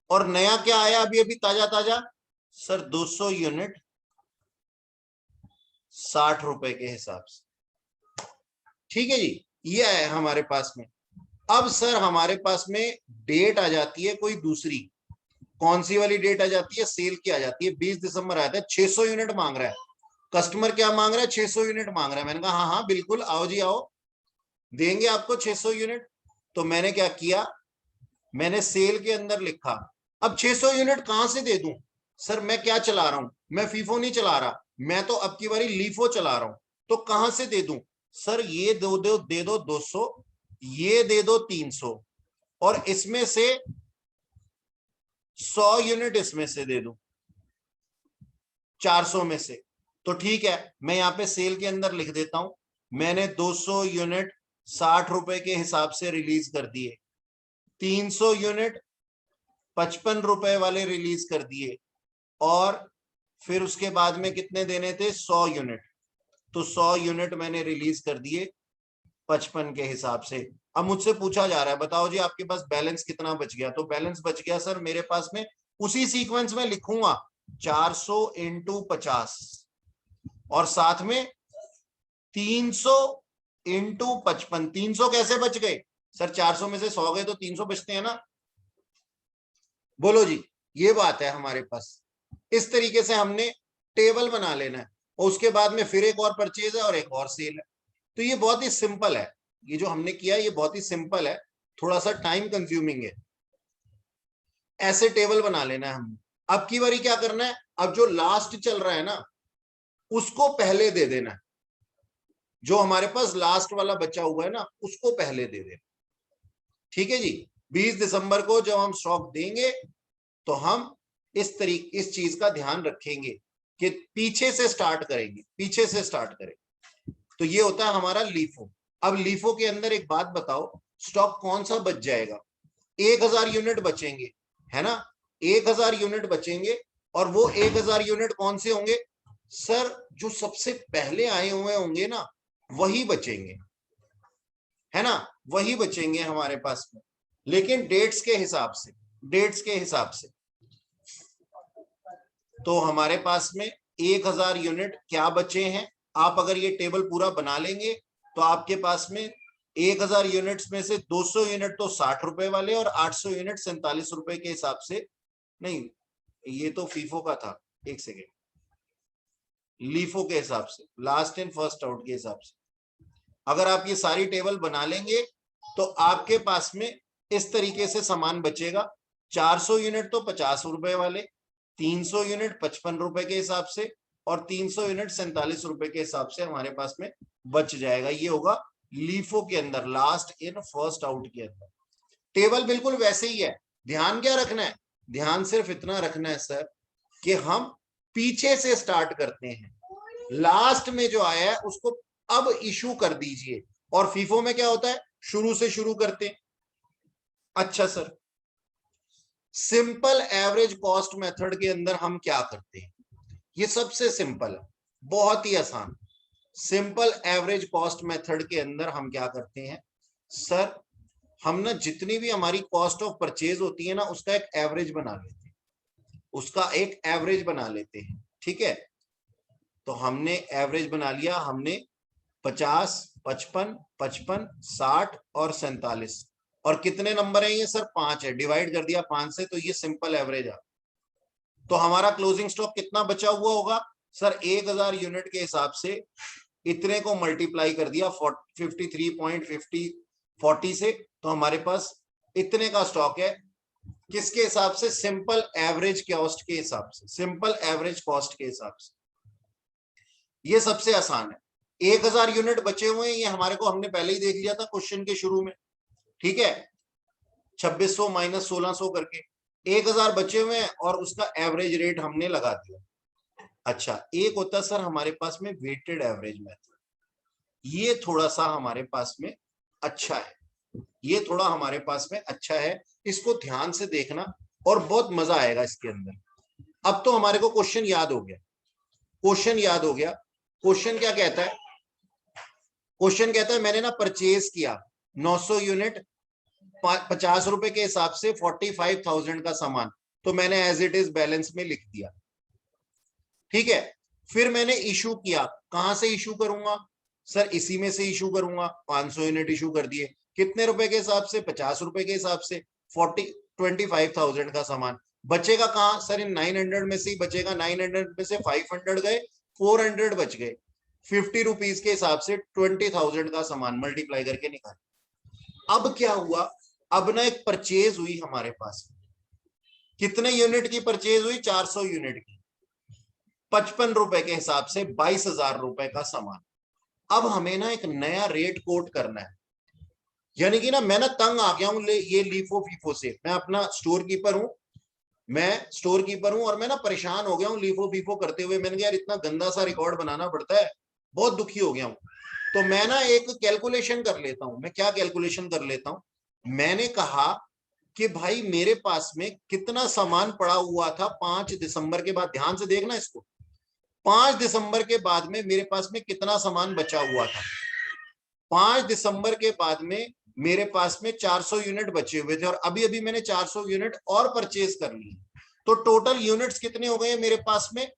और नया क्या आया अभी अभी ताजा ताजा सर 200 यूनिट 60 रुपए के हिसाब से। ठीक है जी, ये है हमारे पास में। अब सर हमारे पास में डेट आ जाती है कोई दूसरी, कौन सी वाली डेट आ जाती है? सेल की आ जाती है। 20 दिसंबर आया था, 600 यूनिट मांग रहा है कस्टमर। क्या मांग रहा है? 600 यूनिट मांग रहा है। मैंने कहा हाँ हाँ बिल्कुल, आओ जी आओ, देंगे आपको 600 यूनिट। तो मैंने क्या किया, मैंने सेल के अंदर लिखा। अब 600 यूनिट कहां से दे दूं? सर मैं क्या चला रहा हूं, मैं फीफो नहीं चला रहा, मैं तो अब की बारी लीफो चला रहा हूं। तो कहां से दे दूं? सर ये दे दो 200, ये दे दो 300 और इसमें से 100 यूनिट इसमें से दे दूं 400 में से। तो ठीक है, मैं यहां पे सेल के अंदर लिख देता हूं, मैंने 200 यूनिट 60 रुपए के हिसाब से रिलीज कर दिए, 300 यूनिट 55 रुपए वाले रिलीज कर दिए और फिर उसके बाद में कितने देने थे? 100 यूनिट। तो 100 यूनिट मैंने रिलीज कर दिए 55 के हिसाब से। अब मुझसे पूछा जा रहा है बताओ जी आपके पास बैलेंस कितना बच गया? तो बैलेंस बच गया सर मेरे पास में, उसी सीक्वेंस में लिखूंगा 400 इंटू 50 और साथ में 300 इंटू 55। 300 कैसे बच गए सर? 400 में से 100 गए तो 300 बचते हैं ना। बोलो जी, ये बात है हमारे पास। इस तरीके से हमने टेबल बना लेना है और उसके बाद में फिर एक और परचेज है और एक और सेल है। तो ये बहुत ही सिंपल है, ये जो हमने किया ये बहुत ही सिंपल है, थोड़ा सा टाइम कंज्यूमिंग है। ऐसे टेबल बना लेना है हमने। अब की बारी क्या करना है, अब जो लास्ट चल रहा है ना उसको पहले दे देना है, जो हमारे पास लास्ट वाला बचा हुआ है ना उसको पहले दे देना। ठीक है जी, 20 दिसंबर को जब हम स्टॉक देंगे तो हम इस चीज का ध्यान रखेंगे कि पीछे से स्टार्ट करेंगे, पीछे से स्टार्ट करेंगे। तो ये होता है हमारा लीफो। अब लीफो के अंदर एक बात बताओ, स्टॉक कौन सा बच जाएगा? 1000 यूनिट बचेंगे, है ना, 1000 यूनिट बचेंगे। और वो 1000 यूनिट कौन से होंगे? सर जो सबसे पहले आए हुए होंगे ना वही बचेंगे, है ना, वही बचेंगे हमारे पास में, लेकिन डेट्स के हिसाब से, डेट्स के हिसाब से। तो हमारे पास में 1000 यूनिट क्या बचे हैं? आप अगर ये टेबल पूरा बना लेंगे तो आपके पास में 1000 यूनिट्स में से 200 यूनिट तो 60 रुपए वाले और 800 यूनिट 47 रुपए के हिसाब से, नहीं ये तो फीफो का था, एक सेकेंड, लीफो के हिसाब से, लास्ट इन फर्स्ट आउट के हिसाब से। अगर आप ये सारी टेबल बना लेंगे तो आपके पास में इस तरीके से सामान बचेगा। 400 यूनिट तो 50 रुपए वाले, 300 यूनिट 55 रुपए के हिसाब से और 300 यूनिट 47 रुपए के हिसाब से हमारे पास में बच जाएगा। ये होगा लीफो के अंदर, लास्ट इन फर्स्ट आउट के अंदर। टेबल बिल्कुल वैसे ही है। ध्यान क्या रखना है? ध्यान सिर्फ इतना रखना है सर कि हम पीछे से स्टार्ट करते हैं, लास्ट में जो आया है उसको अब इशू कर दीजिए। और फीफो में क्या होता है, शुरू से शुरू करते हैं। अच्छा sir, simple average cost method के अंदर हम क्या करते हैं? ये सबसे सिंपल है, बहुत ही आसान। सिंपल एवरेज कॉस्ट मेथड के अंदर हम क्या करते हैं सर, हम ना जितनी भी हमारी कॉस्ट ऑफ परचेज होती है ना उसका एक एवरेज बना लेते हैं, उसका एक एवरेज बना लेते हैं। ठीक है, तो हमने एवरेज बना लिया, हमने 50, 55, 55, 60 और 47, और कितने नंबर है ये सर? 5 है, डिवाइड कर दिया 5 से, तो ये सिंपल एवरेज आ। तो हमारा क्लोजिंग स्टॉक कितना बचा हुआ होगा सर? 1000 यूनिट के हिसाब से इतने को मल्टीप्लाई कर दिया 53.40 से, तो हमारे पास इतने का स्टॉक है। किसके हिसाब से? सिंपल एवरेज कॉस्ट के हिसाब से, सिंपल एवरेज कॉस्ट के हिसाब से। ये सबसे आसान है। 1000 यूनिट बचे हुए हैं, ये हमारे को हमने पहले ही देख लिया था क्वेश्चन के शुरू में, ठीक है, 2600 माइनस 1600 करके 1000 बचे हुए हैं और उसका एवरेज रेट हमने लगा दिया। अच्छा, एक होता सर हमारे पास में वेटेड एवरेज मेथड, ये थोड़ा सा हमारे पास में अच्छा है, ये थोड़ा हमारे पास में अच्छा है, इसको ध्यान से देखना और बहुत मजा आएगा इसके अंदर। अब तो हमारे को क्वेश्चन याद हो गया, क्वेश्चन याद हो गया। क्वेश्चन क्या कहता है? क्वेश्चन कहता है मैंने ना परचेज किया 900 यूनिट 50 रुपए के हिसाब से 45,000 का सामान, तो मैंने एज इट इज बैलेंस में लिख दिया, ठीक है। फिर मैंने इशू किया, कहां से इशू करूंगा सर? इसी में से इशू करूंगा, 500 यूनिट इशू कर दिए, कितने रुपए के हिसाब से? 50 रुपए के हिसाब से, 25,000 का सामान बचेगा कहां सर? इन 900 में से ही बचेगा, 900 में से 500 गए, 400 बच गए, 50 रुपीज के हिसाब से 20,000 का सामान मल्टीप्लाई करके निकाल। अब क्या हुआ? अब ना एक परचेज हुई हमारे पास, कितने यूनिट की परचेज हुई? 400 यूनिट की, 55 रुपए के हिसाब से 22,000 रुपए का सामान। अब हमें ना एक नया रेट कोट करना है, यानी कि ना मैं ना तंग आ गया हूं ये लीफो फीफो से। मैं अपना स्टोर कीपर हूं, मैं स्टोर कीपर हूं और मैं ना परेशान हो गया हूं लीफो फीफो करते हुए। मैंने कहा यार इतना गंदा सा रिकॉर्ड बनाना पड़ता है, बहुत दुखी हो गया हूं। तो मैं ना एक कैलकुलेशन कर लेता हूं। मैं क्या कैलकुलेशन कर लेता हूं? मैंने कहा कि भाई मेरे पास में कितना सामान पड़ा हुआ था 5 दिसंबर के बाद, ध्यान से देखना इसको, 5 दिसंबर के बाद में मेरे पास में कितना सामान बचा हुआ था। 5 दिसंबर के बाद में मेरे पास में 400 यूनिट बचे हुए थे और अभी अभी मैंने 400 यूनिट और परचेज कर ली। तो टोटल यूनिट्स कितने हो गए मेरे पास में?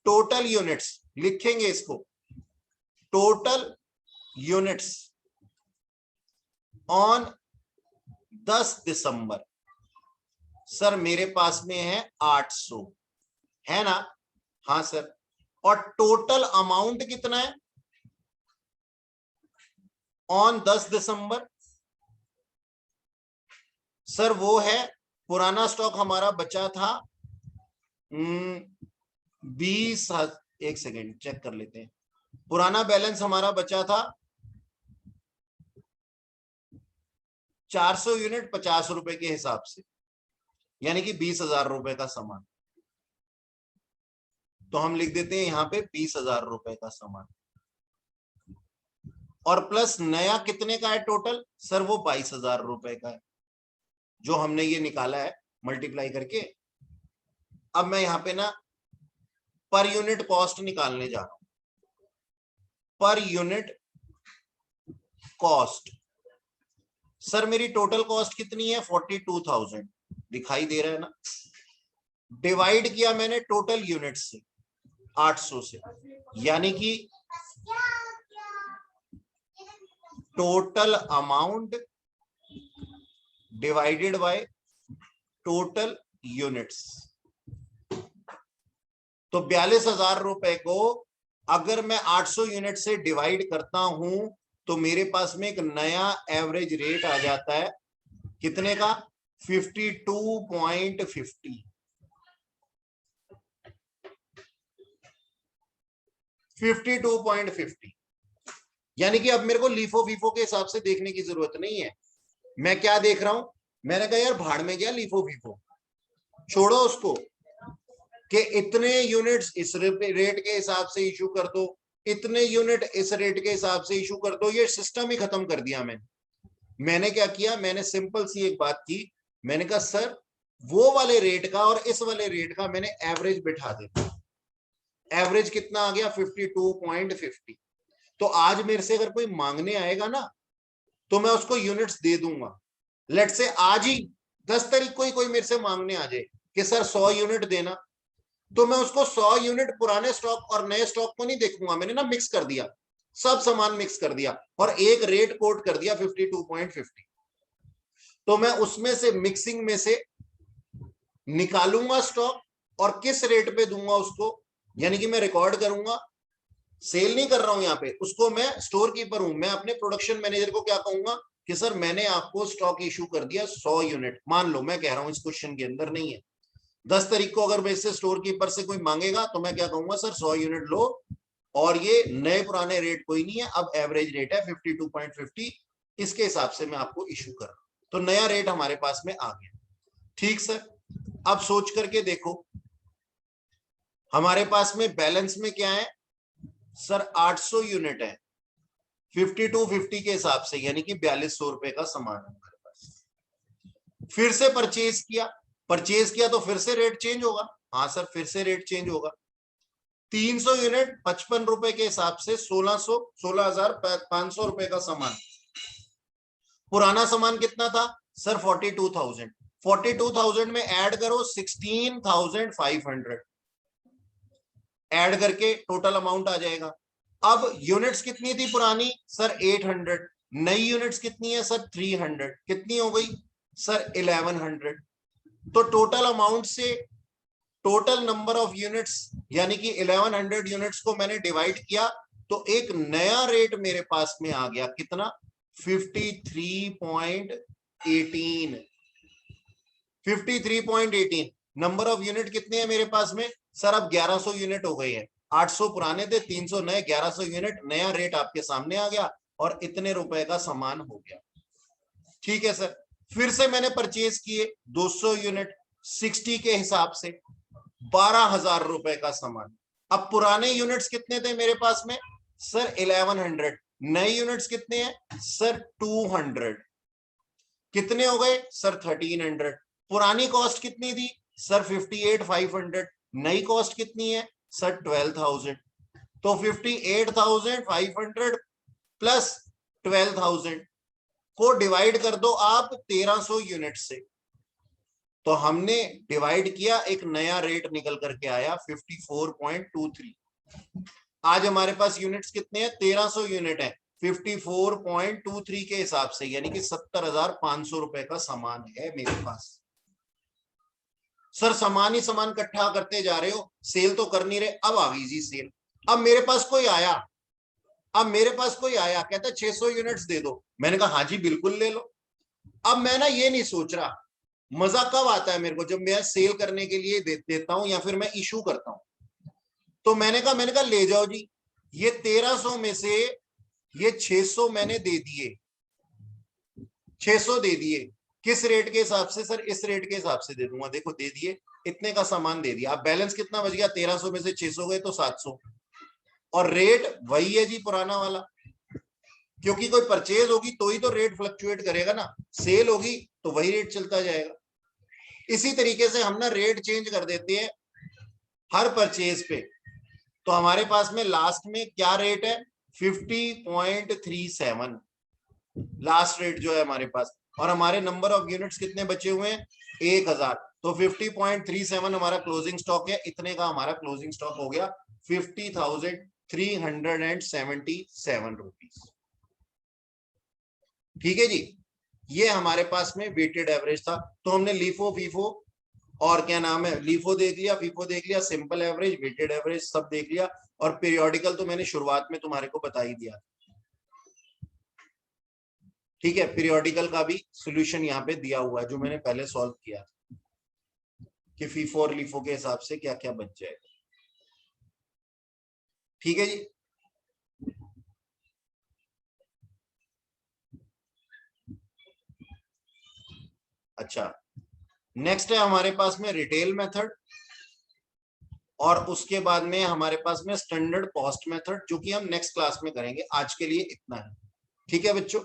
टोटल यूनिट्स लिखेंगे इसको, total units on 10 December sir मेरे पास में है 800, है ना? हाँ सर। और टोटल अमाउंट कितना है ऑन 10 दिसंबर? सर वो है, पुराना स्टॉक हमारा बचा था 20, एक सेकेंड चेक कर लेते हैं, पुराना बैलेंस हमारा बचा था 400 यूनिट 50 रुपए के हिसाब से, यानी कि 20,000 रुपए का सामान। तो हम लिख देते हैं यहां पे 20,000 रुपए का सामान, और प्लस नया कितने का है टोटल? सर वो 22,000 रुपए का है, जो हमने ये निकाला है मल्टीप्लाई करके। अब मैं यहां पे ना पर यूनिट कॉस्ट निकालने जा रहा हूं, पर यूनिट कॉस्ट। सर मेरी टोटल कॉस्ट कितनी है? 42,000, दिखाई दे रहा है ना? डिवाइड किया मैंने टोटल यूनिट से 800 से, यानी कि total amount divided by total units. तो 42,000 रुपए को अगर मैं 800 यूनिट से डिवाइड करता हूं तो मेरे पास में एक नया एवरेज रेट आ जाता है, कितने का? 52.50, 52.50। यानी कि अब मेरे को लीफो फीफो के हिसाब से देखने की जरूरत नहीं है। मैं क्या देख रहा हूं? मैंने कहा यार भाड़ में गया लीफो फीफो, छोड़ो उसको, कि इतने यूनिट्स इस रेट के हिसाब से इशू कर दो, इतने यूनिट इस रेट के हिसाब से इशू कर दो। ये सिस्टम ही खत्म कर दिया मैंने क्या किया? मैंने सिंपल सी एक बात की, मैंने कहा सर वो वाले रेट का और इस वाले रेट का मैंने एवरेज बिठा देता। एवरेज कितना आ गया? 52.50। तो आज मेरे से अगर कोई मांगने आएगा ना तो मैं उसको यूनिट्स दे दूंगा। लेट से आज ही 10 तारीख को ही कोई मेरे से मांगने आ जाए कि सर 100 यूनिट देना, तो मैं उसको 100 यूनिट पुराने स्टॉक और नए स्टॉक को नहीं देखूंगा। मैंने ना मिक्स कर दिया, सब सामान मिक्स कर दिया और एक रेट कोट कर दिया 52.50। तो मैं उसमें से मिक्सिंग में से निकालूंगा स्टॉक और किस रेट पे दूंगा उसको, यानी कि मैं रिकॉर्ड करूंगा, सेल नहीं कर रहा हूं यहां पे उसको, मैं स्टोर कीपर हूं। मैं अपने प्रोडक्शन मैनेजर को क्या कहूंगा कि सर मैंने आपको स्टॉक इशू कर दिया 100 यूनिट, मान लो, मैं कह रहा हूं इस क्वेश्चन के अंदर नहीं है। 10 तारीख को अगर मेरे से स्टोर कीपर से कोई मांगेगा तो मैं क्या कहूंगा? सर 100 यूनिट लो, और ये नए पुराने रेट कोई नहीं है, अब एवरेज रेट है 52.50, इसके हिसाब से मैं आपको इशू कर रहा हूं। तो नया रेट हमारे पास में आ गया। ठीक सर, अब सोच करके देखो हमारे पास में बैलेंस में क्या है सर, 800 यूनिट है 5250 के हिसाब से, यानी कि 4200 रुपए का सामान है हमारे पास। फिर से परचेज किया तो फिर से रेट चेंज होगा। हाँ सर, फिर से रेट चेंज होगा। 300 यूनिट 55 रुपए के हिसाब से 16,500 रुपए का सामान। पुराना सामान कितना था सर, 42,000। 42,000 में ऐड करो 16,500, ऐड करके टोटल अमाउंट आ जाएगा। अब यूनिट्स कितनी थी पुरानी सर, 800। नई यूनिट्स कितनी है सर, 300। कितनी हो गई सर, 1100। तो टोटल अमाउंट से टोटल नंबर ऑफ यूनिट्स यानी कि 1100 यूनिट्स को मैंने डिवाइड किया तो एक नया रेट मेरे पास में आ गया। कितना, 53.18। 53.18। नंबर ऑफ यूनिट कितने हैं मेरे पास में सर, अब 1100 यूनिट हो गई है। 800 पुराने थे, 300 नए, 1100 यूनिट, नया रेट आपके सामने आ गया और इतने रुपए का सामान हो गया। ठीक है सर, फिर से मैंने परचेज किए 200 यूनिट 60 के हिसाब से, 12,000 रुपए का सामान। अब पुराने यूनिट्स कितने थे मेरे पास में सर, 1100। नए यूनिट्स कितने हैं सर, 200। कितने हो गए सर, 1300। पुरानी कॉस्ट कितनी थी सर, 58,500। नई कॉस्ट कितनी है सर, 12,000। तो 58,500 प्लस 12,000 को डिवाइड कर दो आप 1300 यूनिट से। तो हमने डिवाइड किया, एक नया रेट निकल करके आया 54.23। आज हमारे पास यूनिट्स कितने हैं, 1300 यूनिट है, 54.23 के हिसाब से, यानी कि 70,500 रुपए का सामान है मेरे पास। सर सामान ही सामान इकट्ठा करते जा रहे हो, सेल तो कर नहीं रहे। अब आ गई जी सेल। अब मेरे पास कोई आया, कहता 600 यूनिट्स दे दो। मैंने कहा हाँ जी बिल्कुल ले लो। अब मैं ना ये नहीं सोच रहा, मजा कब आता है मेरे को, जब मैं सेल करने के लिए देता हूं या फिर मैं इशू करता हूं। तो मैंने कहा ले जाओ जी, ये 1300 में से ये 600 मैंने दे दिए, 600 दे दिए। किस रेट के हिसाब से सर, इस रेट के हिसाब से दे दूंगा। देखो दे दिए, इतने का सामान दे दिया। अब बैलेंस कितना बच गया, 1300 में से 600 गए तो 700, और रेट वही है जी पुराना वाला, क्योंकि कोई परचेज होगी तो ही तो रेट फ्लक्चुएट करेगा ना, सेल होगी तो वही रेट चलता जाएगा। इसी तरीके से हम ना रेट चेंज कर देते हैं हर परचेज पे। तो हमारे पास में लास्ट में क्या रेट है, 50.37 लास्ट रेट जो है हमारे पास, और हमारे नंबर ऑफ यूनिट्स कितने बचे हुए हैं, 1000। तो 50.37 हमारा क्लोजिंग स्टॉक है, इतने का हमारा क्लोजिंग स्टॉक हो गया 50,377 रुपीज। ठीक है जी, ये हमारे पास में वेटेड एवरेज था। तो हमने लीफो फीफो और क्या नाम है, लीफो देख लिया, फीफो देख लिया, सिंपल एवरेज, वेटेड एवरेज सब देख लिया, और पीरियोडिकल तो मैंने शुरुआत में तुम्हारे को बता ही दिया। ठीक है, पीरियोडिकल का भी सॉल्यूशन यहाँ पे दिया हुआ है जो मैंने पहले सॉल्व किया कि फीफो और लीफो के हिसाब से क्या क्या बच जाएगा। ठीक है जी, अच्छा नेक्स्ट है हमारे पास में रिटेल मेथड, और उसके बाद में हमारे पास में स्टैंडर्ड कॉस्ट मेथड, जो कि हम नेक्स्ट क्लास में करेंगे। आज के लिए इतना है। ठीक है बच्चों।